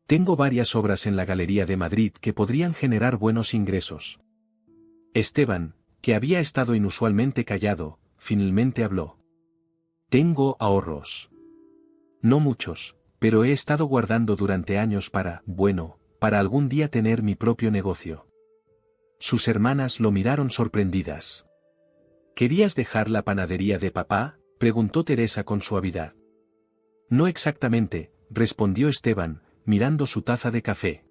Tengo varias obras en la Galería de Madrid que podrían generar buenos ingresos. Esteban, que había estado inusualmente callado, finalmente habló. Tengo ahorros. No muchos, pero he estado guardando durante años para algún día tener mi propio negocio. Sus hermanas lo miraron sorprendidas. ¿Querías dejar la panadería de papá?, preguntó Teresa con suavidad. No exactamente, respondió Esteban, mirando su taza de café.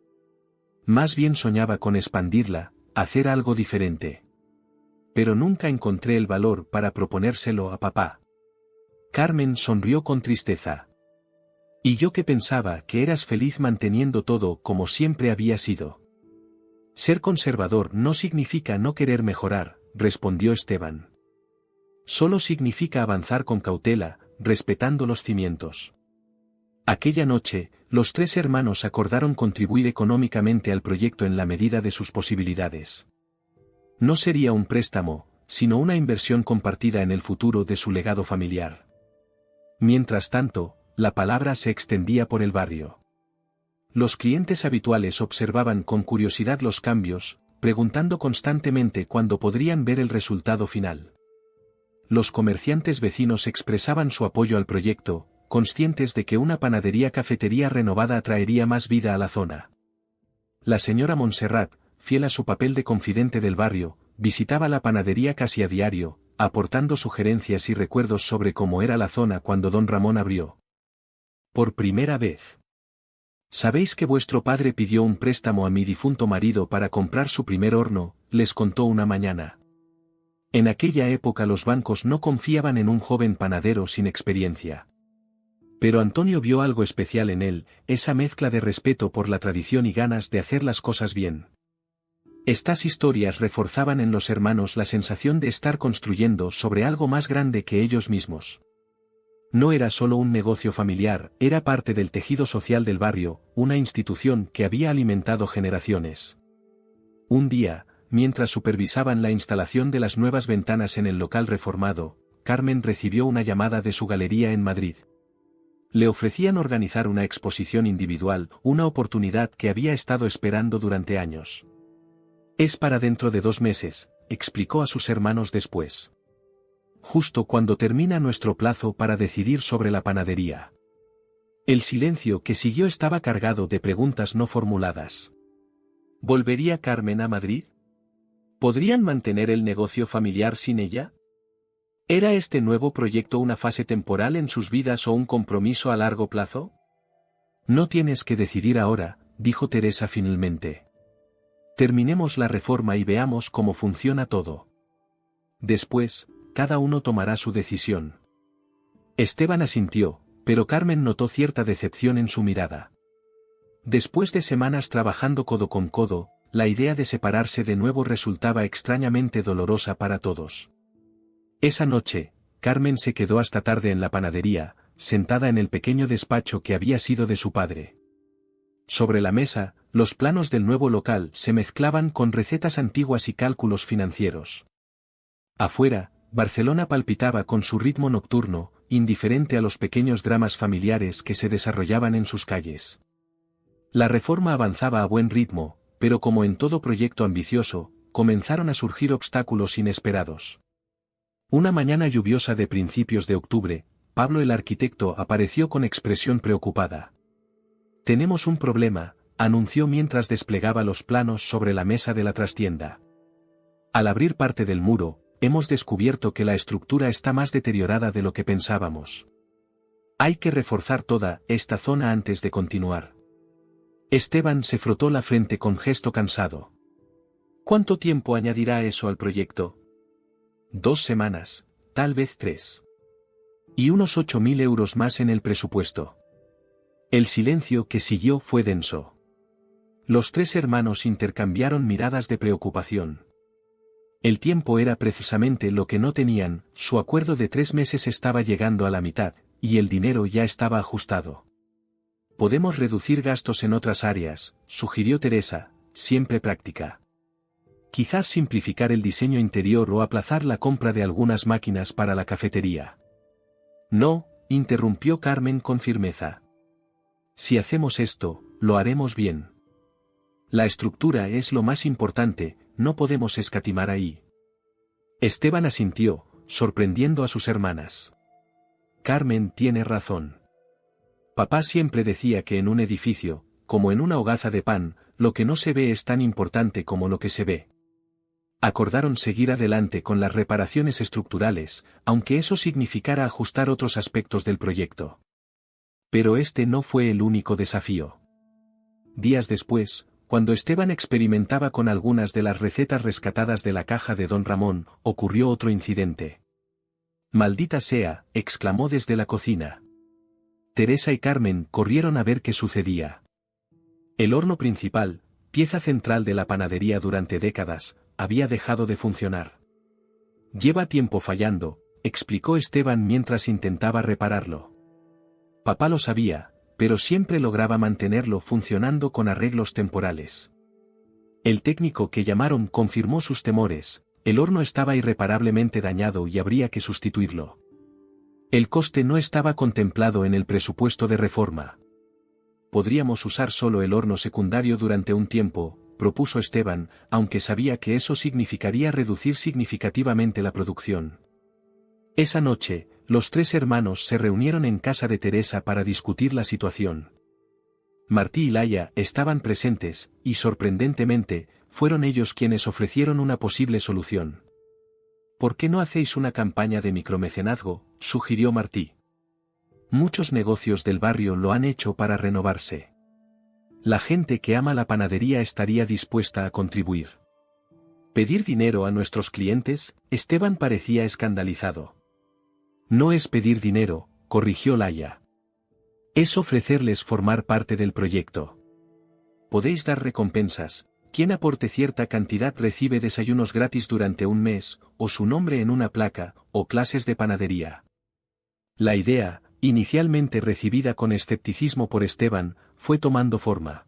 Más bien soñaba con expandirla, hacer algo diferente. Pero nunca encontré el valor para proponérselo a papá. Carmen sonrió con tristeza. Y yo que pensaba que eras feliz manteniendo todo como siempre había sido. Ser conservador no significa no querer mejorar, respondió Esteban. Solo significa avanzar con cautela, respetando los cimientos. Aquella noche, los tres hermanos acordaron contribuir económicamente al proyecto en la medida de sus posibilidades. No sería un préstamo, sino una inversión compartida en el futuro de su legado familiar. Mientras tanto, la palabra se extendía por el barrio. Los clientes habituales observaban con curiosidad los cambios, preguntando constantemente cuándo podrían ver el resultado final. Los comerciantes vecinos expresaban su apoyo al proyecto, conscientes de que una panadería-cafetería renovada atraería más vida a la zona. La señora Montserrat, fiel a su papel de confidente del barrio, visitaba la panadería casi a diario, aportando sugerencias y recuerdos sobre cómo era la zona cuando don Ramón abrió. Por primera vez. ¿Sabéis que vuestro padre pidió un préstamo a mi difunto marido para comprar su primer horno?, les contó una mañana. En aquella época los bancos no confiaban en un joven panadero sin experiencia. Pero Antonio vio algo especial en él, esa mezcla de respeto por la tradición y ganas de hacer las cosas bien. Estas historias reforzaban en los hermanos la sensación de estar construyendo sobre algo más grande que ellos mismos. No era solo un negocio familiar, era parte del tejido social del barrio, una institución que había alimentado generaciones. Un día, mientras supervisaban la instalación de las nuevas ventanas en el local reformado, Carmen recibió una llamada de su galería en Madrid. Le ofrecían organizar una exposición individual, una oportunidad que había estado esperando durante años. Es para dentro de 2 meses, explicó a sus hermanos después. Justo cuando termina nuestro plazo para decidir sobre la panadería. El silencio que siguió estaba cargado de preguntas no formuladas. ¿Volvería Carmen a Madrid? ¿Podrían mantener el negocio familiar sin ella? ¿Era este nuevo proyecto una fase temporal en sus vidas o un compromiso a largo plazo? No tienes que decidir ahora, dijo Teresa finalmente. Terminemos la reforma y veamos cómo funciona todo. Después, cada uno tomará su decisión. Esteban asintió, pero Carmen notó cierta decepción en su mirada. Después de semanas trabajando codo con codo, la idea de separarse de nuevo resultaba extrañamente dolorosa para todos. Esa noche, Carmen se quedó hasta tarde en la panadería, sentada en el pequeño despacho que había sido de su padre. Sobre la mesa, los planos del nuevo local se mezclaban con recetas antiguas y cálculos financieros. Afuera, Barcelona palpitaba con su ritmo nocturno, indiferente a los pequeños dramas familiares que se desarrollaban en sus calles. La reforma avanzaba a buen ritmo, pero como en todo proyecto ambicioso, comenzaron a surgir obstáculos inesperados. Una mañana lluviosa de principios de octubre, Pablo el arquitecto apareció con expresión preocupada. «Tenemos un problema», anunció mientras desplegaba los planos sobre la mesa de la trastienda. Al abrir parte del muro, hemos descubierto que la estructura está más deteriorada de lo que pensábamos. Hay que reforzar toda esta zona antes de continuar. Esteban se frotó la frente con gesto cansado. ¿Cuánto tiempo añadirá eso al proyecto? 2 semanas, tal vez 3. Y unos 8.000 euros más en el presupuesto. El silencio que siguió fue denso. Los 3 hermanos intercambiaron miradas de preocupación. El tiempo era precisamente lo que no tenían, su acuerdo de 3 meses estaba llegando a la mitad, y el dinero ya estaba ajustado. Podemos reducir gastos en otras áreas, sugirió Teresa, siempre práctica. Quizás simplificar el diseño interior o aplazar la compra de algunas máquinas para la cafetería. No, interrumpió Carmen con firmeza. Si hacemos esto, lo haremos bien. La estructura es lo más importante, no podemos escatimar ahí. Esteban asintió, sorprendiendo a sus hermanas. Carmen tiene razón. Papá siempre decía que en un edificio, como en una hogaza de pan, lo que no se ve es tan importante como lo que se ve. Acordaron seguir adelante con las reparaciones estructurales, aunque eso significara ajustar otros aspectos del proyecto. Pero este no fue el único desafío. Días después, cuando Esteban experimentaba con algunas de las recetas rescatadas de la caja de Don Ramón, ocurrió otro incidente. «Maldita sea», exclamó desde la cocina. Teresa y Carmen corrieron a ver qué sucedía. El horno principal, pieza central de la panadería durante décadas, había dejado de funcionar. «Lleva tiempo fallando», explicó Esteban mientras intentaba repararlo. Papá lo sabía, pero siempre lograba mantenerlo funcionando con arreglos temporales. El técnico que llamaron confirmó sus temores, el horno estaba irreparablemente dañado y habría que sustituirlo. El coste no estaba contemplado en el presupuesto de reforma. Podríamos usar solo el horno secundario durante un tiempo, propuso Esteban, aunque sabía que eso significaría reducir significativamente la producción. Esa noche, los 3 hermanos se reunieron en casa de Teresa para discutir la situación. Martí y Laia estaban presentes, y sorprendentemente, fueron ellos quienes ofrecieron una posible solución. «¿Por qué no hacéis una campaña de micromecenazgo?», sugirió Martí. «Muchos negocios del barrio lo han hecho para renovarse. La gente que ama la panadería estaría dispuesta a contribuir». «¿Pedir dinero a nuestros clientes?», Esteban parecía escandalizado. «No es pedir dinero», corrigió Laia. «Es ofrecerles formar parte del proyecto. Podéis dar recompensas, quien aporte cierta cantidad recibe desayunos gratis durante un mes, o su nombre en una placa, o clases de panadería». La idea, inicialmente recibida con escepticismo por Esteban, fue tomando forma.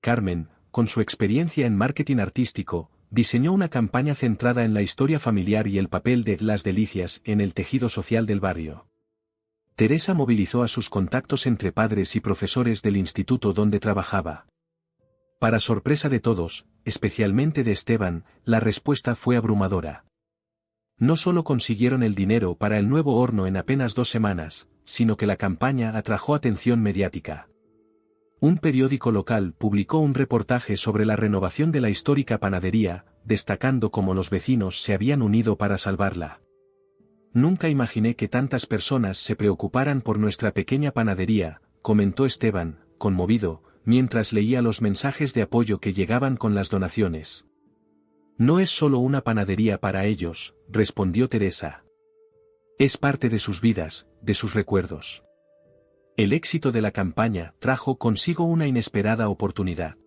Carmen, con su experiencia en marketing artístico, diseñó una campaña centrada en la historia familiar y el papel de Las Delicias en el tejido social del barrio. Teresa movilizó a sus contactos entre padres y profesores del instituto donde trabajaba. Para sorpresa de todos, especialmente de Esteban, la respuesta fue abrumadora. No solo consiguieron el dinero para el nuevo horno en apenas 2 semanas, sino que la campaña atrajo atención mediática. Un periódico local publicó un reportaje sobre la renovación de la histórica panadería, destacando cómo los vecinos se habían unido para salvarla. Nunca imaginé que tantas personas se preocuparan por nuestra pequeña panadería, comentó Esteban, conmovido, mientras leía los mensajes de apoyo que llegaban con las donaciones. No es solo una panadería para ellos, respondió Teresa. Es parte de sus vidas, de sus recuerdos. El éxito de la campaña trajo consigo una inesperada oportunidad.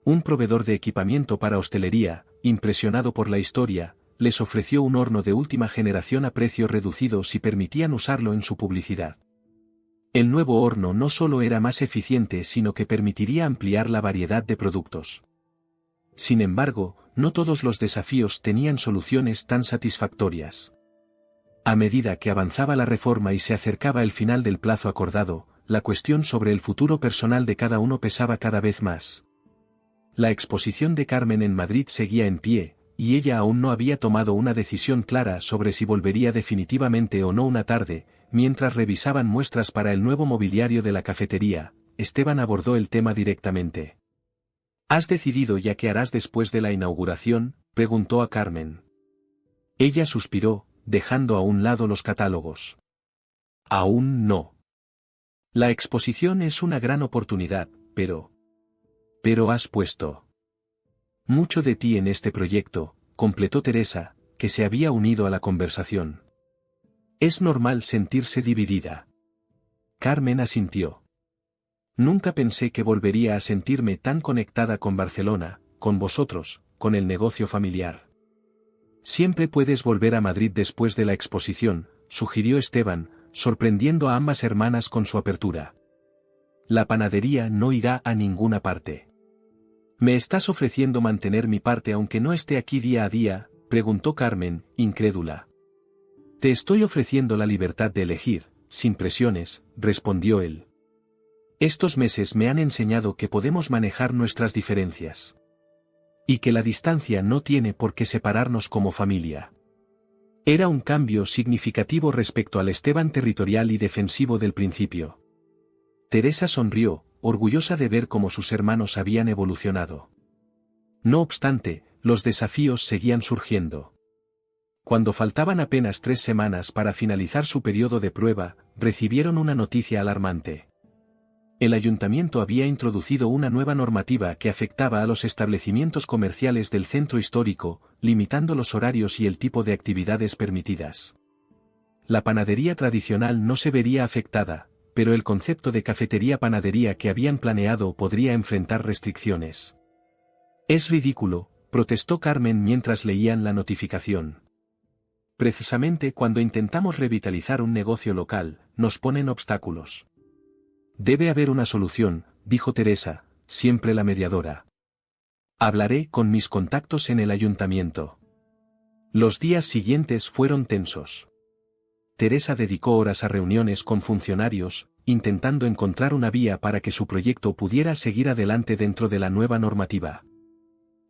Un proveedor de equipamiento para hostelería, impresionado por la historia, les ofreció un horno de última generación a precio reducido si permitían usarlo en su publicidad. El nuevo horno no solo era más eficiente sino que permitiría ampliar la variedad de productos. Sin embargo, no todos los desafíos tenían soluciones tan satisfactorias. A medida que avanzaba la reforma y se acercaba el final del plazo acordado, la cuestión sobre el futuro personal de cada uno pesaba cada vez más. La exposición de Carmen en Madrid seguía en pie, y ella aún no había tomado una decisión clara sobre si volvería definitivamente o no una tarde. Mientras revisaban muestras para el nuevo mobiliario de la cafetería, Esteban abordó el tema directamente. ¿Has decidido ya qué harás después de la inauguración?, preguntó a Carmen. Ella suspiró, dejando a un lado los catálogos. Aún no. La exposición es una gran oportunidad, pero has puesto mucho de ti en este proyecto, completó Teresa, que se había unido a la conversación. Es normal sentirse dividida. Carmen asintió. Nunca pensé que volvería a sentirme tan conectada con Barcelona, con vosotros, con el negocio familiar. Siempre puedes volver a Madrid después de la exposición, sugirió Esteban, sorprendiendo a ambas hermanas con su apertura. La panadería no irá a ninguna parte. ¿Me estás ofreciendo mantener mi parte aunque no esté aquí día a día?, preguntó Carmen, incrédula. Te estoy ofreciendo la libertad de elegir, sin presiones, respondió él. Estos meses me han enseñado que podemos manejar nuestras diferencias. Y que la distancia no tiene por qué separarnos como familia. Era un cambio significativo respecto al Esteban territorial y defensivo del principio. Teresa sonrió, orgullosa de ver cómo sus hermanos habían evolucionado. No obstante, los desafíos seguían surgiendo. Cuando faltaban apenas 3 semanas para finalizar su periodo de prueba, recibieron una noticia alarmante. El ayuntamiento había introducido una nueva normativa que afectaba a los establecimientos comerciales del centro histórico, limitando los horarios y el tipo de actividades permitidas. La panadería tradicional no se vería afectada, pero el concepto de cafetería-panadería que habían planeado podría enfrentar restricciones. Es ridículo, protestó Carmen mientras leían la notificación. Precisamente cuando intentamos revitalizar un negocio local, nos ponen obstáculos. Debe haber una solución, dijo Teresa, siempre la mediadora. Hablaré con mis contactos en el ayuntamiento. Los días siguientes fueron tensos. Teresa dedicó horas a reuniones con funcionarios, intentando encontrar una vía para que su proyecto pudiera seguir adelante dentro de la nueva normativa.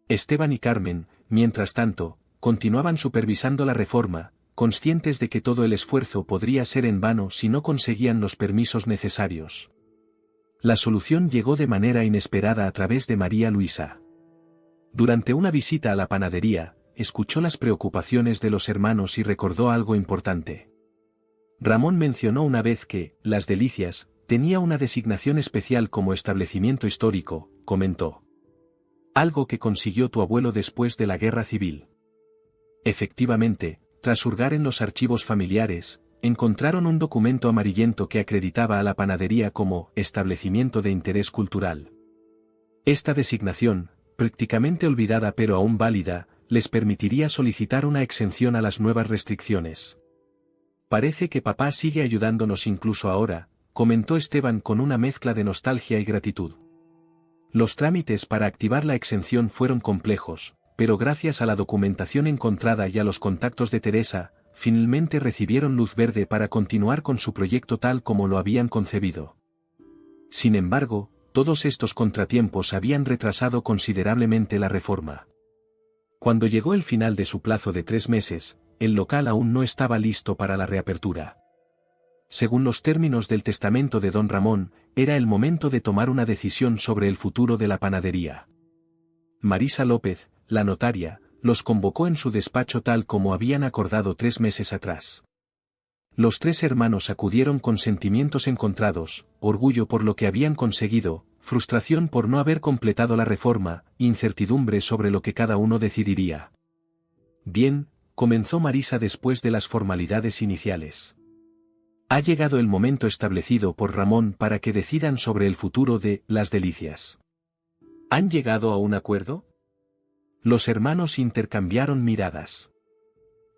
Esteban y Carmen, mientras tanto, continuaban supervisando la reforma, conscientes de que todo el esfuerzo podría ser en vano si no conseguían los permisos necesarios. La solución llegó de manera inesperada a través de María Luisa. Durante una visita a la panadería, escuchó las preocupaciones de los hermanos y recordó algo importante. Ramón mencionó una vez que, Las Delicias, tenía una designación especial como establecimiento histórico, comentó. Algo que consiguió tu abuelo después de la Guerra Civil. Efectivamente, tras hurgar en los archivos familiares, encontraron un documento amarillento que acreditaba a la panadería como establecimiento de interés cultural. Esta designación, prácticamente olvidada pero aún válida, les permitiría solicitar una exención a las nuevas restricciones. Parece que papá sigue ayudándonos incluso ahora, comentó Esteban con una mezcla de nostalgia y gratitud. Los trámites para activar la exención fueron complejos, pero gracias a la documentación encontrada y a los contactos de Teresa, finalmente recibieron luz verde para continuar con su proyecto tal como lo habían concebido. Sin embargo, todos estos contratiempos habían retrasado considerablemente la reforma. Cuando llegó el final de su plazo de 3 meses, el local aún no estaba listo para la reapertura. Según los términos del testamento de don Ramón, era el momento de tomar una decisión sobre el futuro de la panadería. Marisa López, la notaria, los convocó en su despacho tal como habían acordado 3 meses atrás. Los 3 hermanos acudieron con sentimientos encontrados, orgullo por lo que habían conseguido, frustración por no haber completado la reforma, incertidumbre sobre lo que cada uno decidiría. Bien, comenzó Marisa después de las formalidades iniciales. Ha llegado el momento establecido por Ramón para que decidan sobre el futuro de Las Delicias. ¿Han llegado a un acuerdo? Los hermanos intercambiaron miradas.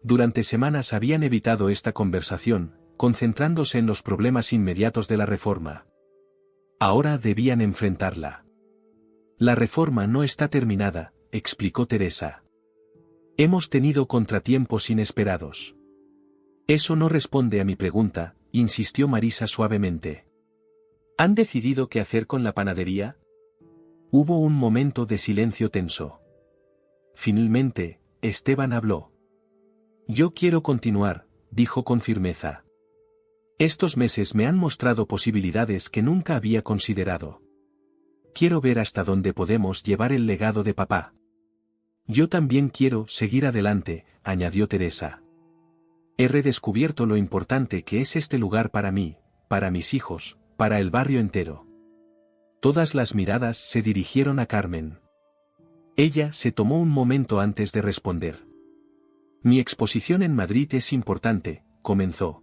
Durante semanas habían evitado esta conversación, concentrándose en los problemas inmediatos de la reforma. Ahora debían enfrentarla. La reforma no está terminada, explicó Teresa. Hemos tenido contratiempos inesperados. Eso no responde a mi pregunta, insistió Marisa suavemente. ¿Han decidido qué hacer con la panadería? Hubo un momento de silencio tenso. Finalmente, Esteban habló. Yo quiero continuar, dijo con firmeza. Estos meses me han mostrado posibilidades que nunca había considerado. Quiero ver hasta dónde podemos llevar el legado de papá. Yo también quiero seguir adelante, añadió Teresa. He redescubierto lo importante que es este lugar para mí, para mis hijos, para el barrio entero. Todas las miradas se dirigieron a Carmen. Ella se tomó un momento antes de responder. Mi exposición en Madrid es importante, comenzó.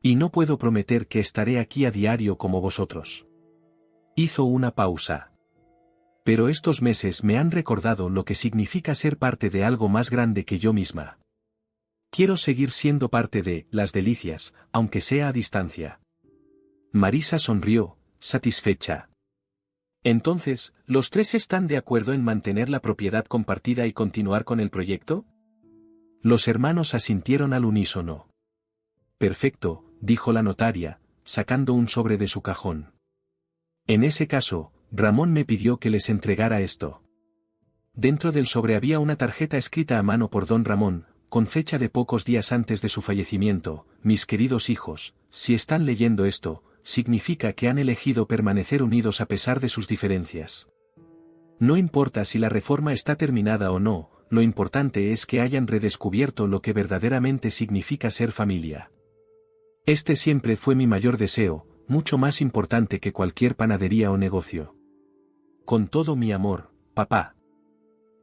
Y no puedo prometer que estaré aquí a diario como vosotros. Hizo una pausa. Pero estos meses me han recordado lo que significa ser parte de algo más grande que yo misma. Quiero seguir siendo parte de Las Delicias, aunque sea a distancia. Marisa sonrió, satisfecha. Entonces, ¿los 3 están de acuerdo en mantener la propiedad compartida y continuar con el proyecto? Los hermanos asintieron al unísono. Perfecto, dijo la notaria, sacando un sobre de su cajón. En ese caso, Ramón me pidió que les entregara esto. Dentro del sobre había una tarjeta escrita a mano por don Ramón, con fecha de pocos días antes de su fallecimiento. Mis queridos hijos, si están leyendo esto, significa que han elegido permanecer unidos a pesar de sus diferencias. No importa si la reforma está terminada o no, lo importante es que hayan redescubierto lo que verdaderamente significa ser familia. Este siempre fue mi mayor deseo, mucho más importante que cualquier panadería o negocio. Con todo mi amor, papá.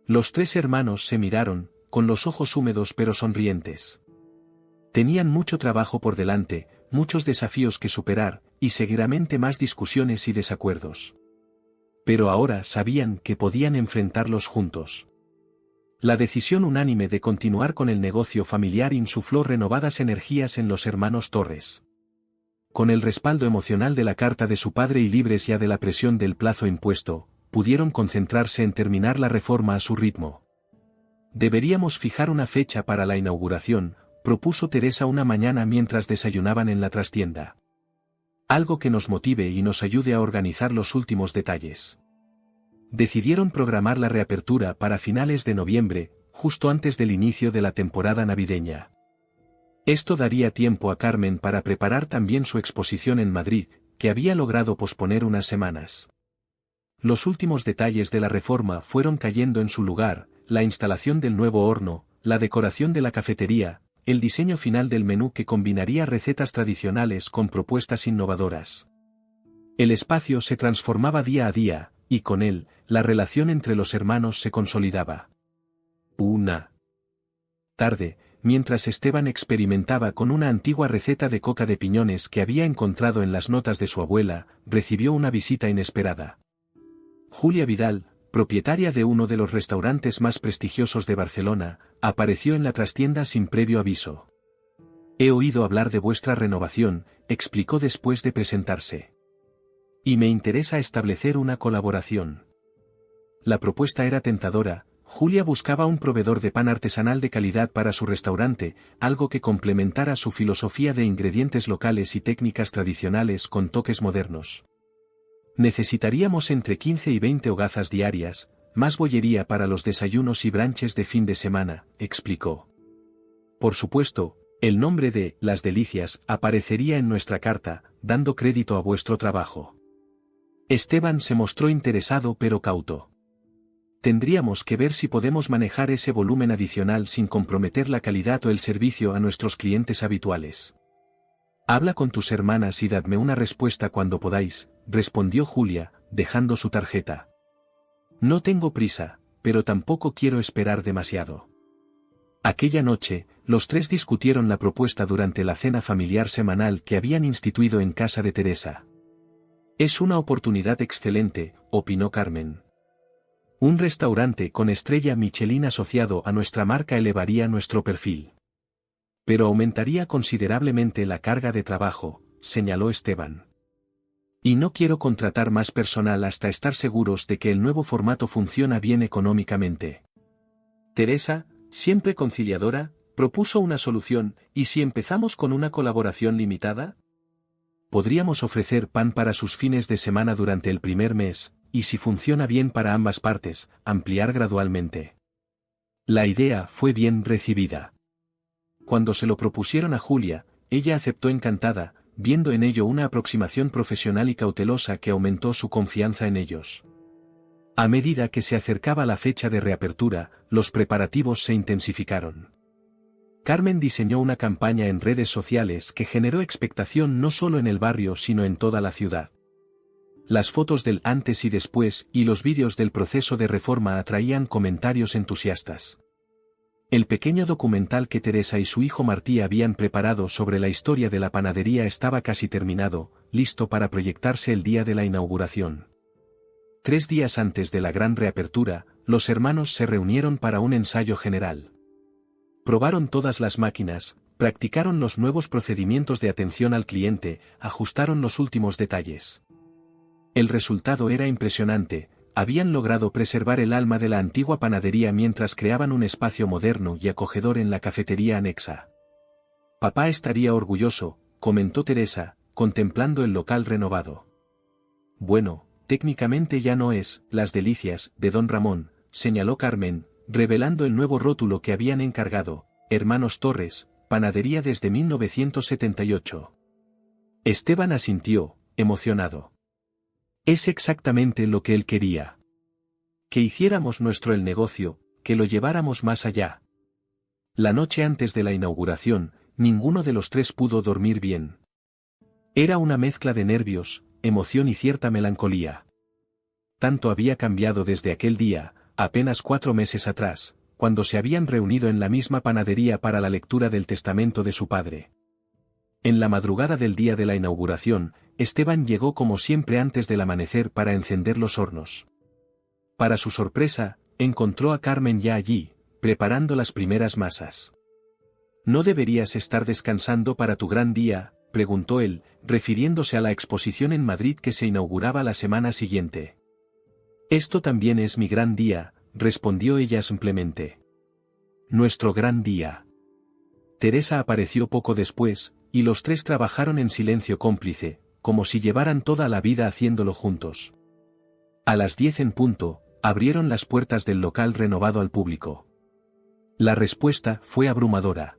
Los 3 hermanos se miraron, con los ojos húmedos pero sonrientes. Tenían mucho trabajo por delante, muchos desafíos que superar, y seguramente más discusiones y desacuerdos. Pero ahora sabían que podían enfrentarlos juntos. La decisión unánime de continuar con el negocio familiar insufló renovadas energías en los hermanos Torres. Con el respaldo emocional de la carta de su padre y libres ya de la presión del plazo impuesto, pudieron concentrarse en terminar la reforma a su ritmo. Deberíamos fijar una fecha para la inauguración, propuso Teresa una mañana mientras desayunaban en la trastienda. Algo que nos motive y nos ayude a organizar los últimos detalles. Decidieron programar la reapertura para finales de noviembre, justo antes del inicio de la temporada navideña. Esto daría tiempo a Carmen para preparar también su exposición en Madrid, que había logrado posponer unas semanas. Los últimos detalles de la reforma fueron cayendo en su lugar, la instalación del nuevo horno, la decoración de la cafetería, el diseño final del menú que combinaría recetas tradicionales con propuestas innovadoras. El espacio se transformaba día a día, y con él, la relación entre los hermanos se consolidaba. Una tarde, mientras Esteban experimentaba con una antigua receta de coca de piñones que había encontrado en las notas de su abuela, recibió una visita inesperada. Julia Vidal, propietaria de uno de los restaurantes más prestigiosos de Barcelona, apareció en la trastienda sin previo aviso. He oído hablar de vuestra renovación, explicó después de presentarse. Y me interesa establecer una colaboración. La propuesta era tentadora, Julia buscaba un proveedor de pan artesanal de calidad para su restaurante, algo que complementara su filosofía de ingredientes locales y técnicas tradicionales con toques modernos. Necesitaríamos entre 15 y 20 hogazas diarias, más bollería para los desayunos y brunches de fin de semana, explicó. Por supuesto, el nombre de Las Delicias aparecería en nuestra carta, dando crédito a vuestro trabajo. Esteban se mostró interesado pero cauto. Tendríamos que ver si podemos manejar ese volumen adicional sin comprometer la calidad o el servicio a nuestros clientes habituales. Habla con tus hermanas y dadme una respuesta cuando podáis, respondió Julia, dejando su tarjeta. No tengo prisa, pero tampoco quiero esperar demasiado. Aquella noche, los tres discutieron la propuesta durante la cena familiar semanal que habían instituido en casa de Teresa. Es una oportunidad excelente, opinó Carmen. Un restaurante con estrella Michelin asociado a nuestra marca elevaría nuestro perfil. Pero aumentaría considerablemente la carga de trabajo, señaló Esteban. Y no quiero contratar más personal hasta estar seguros de que el nuevo formato funciona bien económicamente. Teresa, siempre conciliadora, propuso una solución. ¿Y si empezamos con una colaboración limitada? Podríamos ofrecer pan para sus fines de semana durante el primer mes, y si funciona bien para ambas partes, ampliar gradualmente. La idea fue bien recibida. Cuando se lo propusieron a Julia, ella aceptó encantada, viendo en ello una aproximación profesional y cautelosa que aumentó su confianza en ellos. A medida que se acercaba la fecha de reapertura, los preparativos se intensificaron. Carmen diseñó una campaña en redes sociales que generó expectación no solo en el barrio sino en toda la ciudad. Las fotos del antes y después y los vídeos del proceso de reforma atraían comentarios entusiastas. El pequeño documental que Teresa y su hijo Martí habían preparado sobre la historia de la panadería estaba casi terminado, listo para proyectarse el día de la inauguración. 3 días antes de la gran reapertura, los hermanos se reunieron para un ensayo general. Probaron todas las máquinas, practicaron los nuevos procedimientos de atención al cliente, ajustaron los últimos detalles. El resultado era impresionante, habían logrado preservar el alma de la antigua panadería mientras creaban un espacio moderno y acogedor en la cafetería anexa. Papá estaría orgulloso, comentó Teresa, contemplando el local renovado. Bueno, técnicamente ya no es Las Delicias de Don Ramón, señaló Carmen, revelando el nuevo rótulo que habían encargado, Hermanos Torres, panadería desde 1978. Esteban asintió, emocionado. Es exactamente lo que él quería. Que hiciéramos nuestro el negocio, que lo lleváramos más allá. La noche antes de la inauguración, ninguno de los tres pudo dormir bien. Era una mezcla de nervios, emoción y cierta melancolía. Tanto había cambiado desde aquel día, apenas 4 meses atrás, cuando se habían reunido en la misma panadería para la lectura del testamento de su padre. En la madrugada del día de la inauguración, Esteban llegó como siempre antes del amanecer para encender los hornos. Para su sorpresa, encontró a Carmen ya allí, preparando las primeras masas. ¿No deberías estar descansando para tu gran día?, preguntó él, refiriéndose a la exposición en Madrid que se inauguraba la semana siguiente. Esto también es mi gran día, respondió ella simplemente. Nuestro gran día. Teresa apareció poco después, y los tres trabajaron en silencio cómplice, como si llevaran toda la vida haciéndolo juntos. A las 10 en punto, abrieron las puertas del local renovado al público. La respuesta fue abrumadora.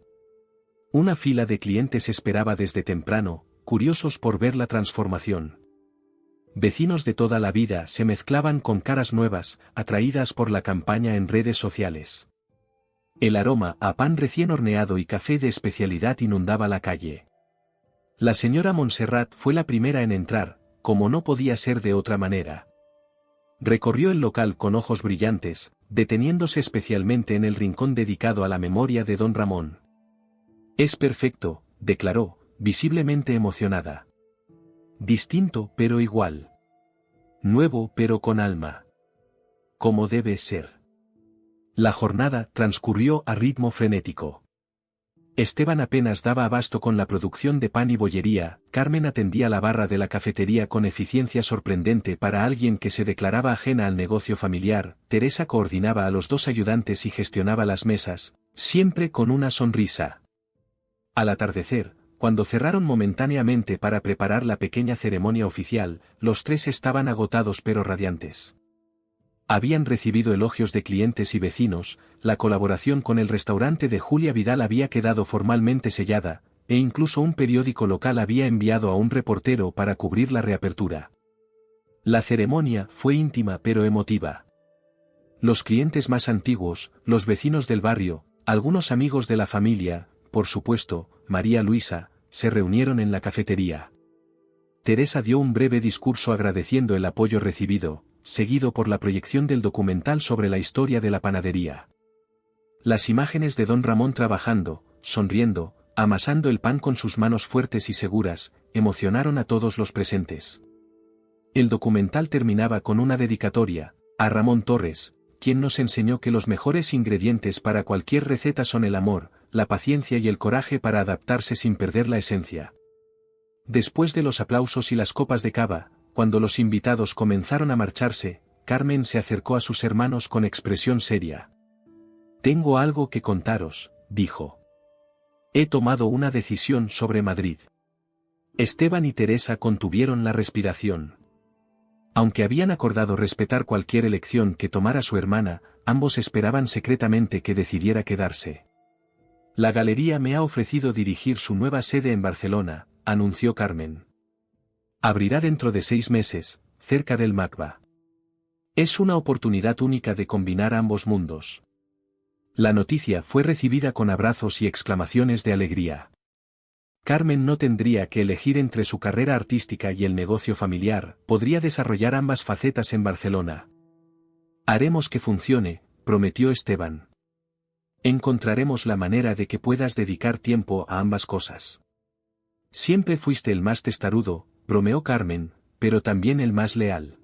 Una fila de clientes esperaba desde temprano, curiosos por ver la transformación. Vecinos de toda la vida se mezclaban con caras nuevas, atraídas por la campaña en redes sociales. El aroma a pan recién horneado y café de especialidad inundaba la calle. La señora Montserrat fue la primera en entrar, como no podía ser de otra manera. Recorrió el local con ojos brillantes, deteniéndose especialmente en el rincón dedicado a la memoria de don Ramón. Es perfecto, declaró, visiblemente emocionada. Distinto pero igual. Nuevo pero con alma. Como debe ser. La jornada transcurrió a ritmo frenético. Esteban apenas daba abasto con la producción de pan y bollería, Carmen atendía la barra de la cafetería con eficiencia sorprendente para alguien que se declaraba ajena al negocio familiar, Teresa coordinaba a los dos ayudantes y gestionaba las mesas, siempre con una sonrisa. Al atardecer, cuando cerraron momentáneamente para preparar la pequeña ceremonia oficial, los tres estaban agotados pero radiantes. Habían recibido elogios de clientes y vecinos, la colaboración con el restaurante de Julia Vidal había quedado formalmente sellada, e incluso un periódico local había enviado a un reportero para cubrir la reapertura. La ceremonia fue íntima pero emotiva. Los clientes más antiguos, los vecinos del barrio, algunos amigos de la familia, por supuesto, María Luisa, se reunieron en la cafetería. Teresa dio un breve discurso agradeciendo el apoyo recibido, seguido por la proyección del documental sobre la historia de la panadería. Las imágenes de don Ramón trabajando, sonriendo, amasando el pan con sus manos fuertes y seguras, emocionaron a todos los presentes. El documental terminaba con una dedicatoria, a Ramón Torres, quien nos enseñó que los mejores ingredientes para cualquier receta son el amor, la paciencia y el coraje para adaptarse sin perder la esencia. Después de los aplausos y las copas de cava, cuando los invitados comenzaron a marcharse, Carmen se acercó a sus hermanos con expresión seria. «Tengo algo que contaros», dijo. «He tomado una decisión sobre Madrid». Esteban y Teresa contuvieron la respiración. Aunque habían acordado respetar cualquier elección que tomara su hermana, ambos esperaban secretamente que decidiera quedarse. «La galería me ha ofrecido dirigir su nueva sede en Barcelona», anunció Carmen. «Abrirá dentro de 6 meses, cerca del Macba. Es una oportunidad única de combinar ambos mundos». La noticia fue recibida con abrazos y exclamaciones de alegría. Carmen no tendría que elegir entre su carrera artística y el negocio familiar, podría desarrollar ambas facetas en Barcelona. «Haremos que funcione», prometió Esteban. «Encontraremos la manera de que puedas dedicar tiempo a ambas cosas». «Siempre fuiste el más testarudo», bromeó Carmen, «pero también el más leal».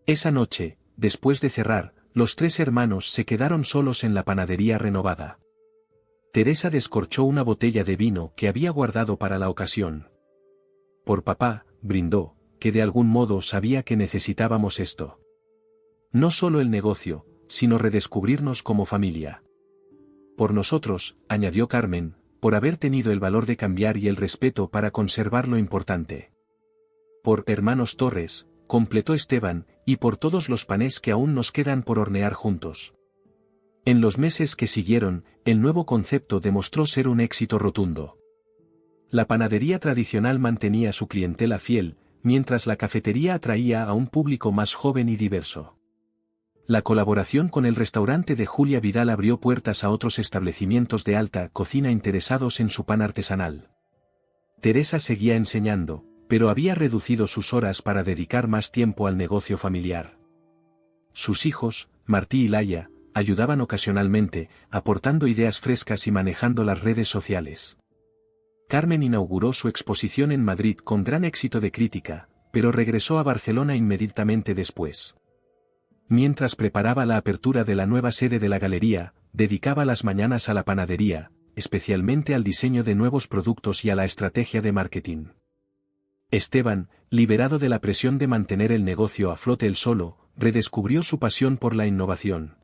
Esa noche, después de cerrar, los tres hermanos se quedaron solos en la panadería renovada. Teresa descorchó una botella de vino que había guardado para la ocasión. «Por papá», brindó, que de algún modo sabía que necesitábamos esto. No solo el negocio, sino redescubrirnos como familia. «Por nosotros», añadió Carmen, «por haber tenido el valor de cambiar y el respeto para conservar lo importante». «Por hermanos Torres», completó Esteban, «y por todos los panes que aún nos quedan por hornear juntos». En los meses que siguieron, el nuevo concepto demostró ser un éxito rotundo. La panadería tradicional mantenía su clientela fiel, mientras la cafetería atraía a un público más joven y diverso. La colaboración con el restaurante de Julia Vidal abrió puertas a otros establecimientos de alta cocina interesados en su pan artesanal. Teresa seguía enseñando, pero había reducido sus horas para dedicar más tiempo al negocio familiar. Sus hijos, Martí y Laia, ayudaban ocasionalmente, aportando ideas frescas y manejando las redes sociales. Carmen inauguró su exposición en Madrid con gran éxito de crítica, pero regresó a Barcelona inmediatamente después. Mientras preparaba la apertura de la nueva sede de la galería, dedicaba las mañanas a la panadería, especialmente al diseño de nuevos productos y a la estrategia de marketing. Esteban, liberado de la presión de mantener el negocio a flote él solo, redescubrió su pasión por la innovación.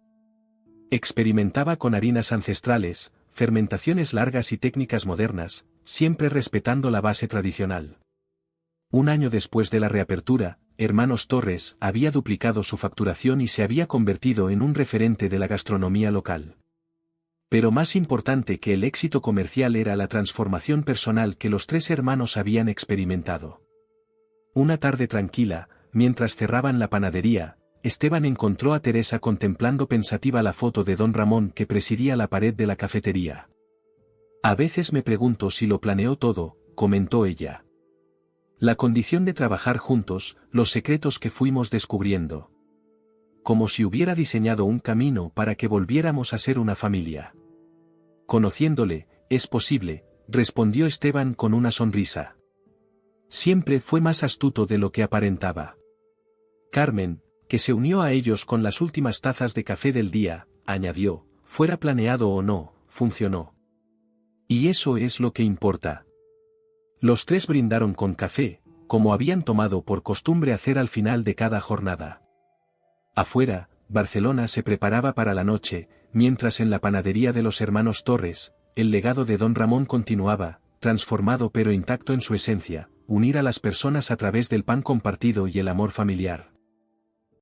Experimentaba con harinas ancestrales, fermentaciones largas y técnicas modernas, siempre respetando la base tradicional. Un año después de la reapertura, Hermanos Torres había duplicado su facturación y se había convertido en un referente de la gastronomía local. Pero más importante que el éxito comercial era la transformación personal que los tres hermanos habían experimentado. Una tarde tranquila, mientras cerraban la panadería, Esteban encontró a Teresa contemplando pensativa la foto de don Ramón que presidía la pared de la cafetería. «A veces me pregunto si lo planeó todo», comentó ella. «La condición de trabajar juntos, los secretos que fuimos descubriendo. Como si hubiera diseñado un camino para que volviéramos a ser una familia». «Conociéndole, es posible», respondió Esteban con una sonrisa. «Siempre fue más astuto de lo que aparentaba». Carmen, que se unió a ellos con las últimas tazas de café del día, añadió, «fuera planeado o no, funcionó». Y eso es lo que importa. Los tres brindaron con café, como habían tomado por costumbre hacer al final de cada jornada. Afuera, Barcelona se preparaba para la noche, mientras en la panadería de los hermanos Torres, el legado de don Ramón continuaba, transformado pero intacto en su esencia, unir a las personas a través del pan compartido y el amor familiar.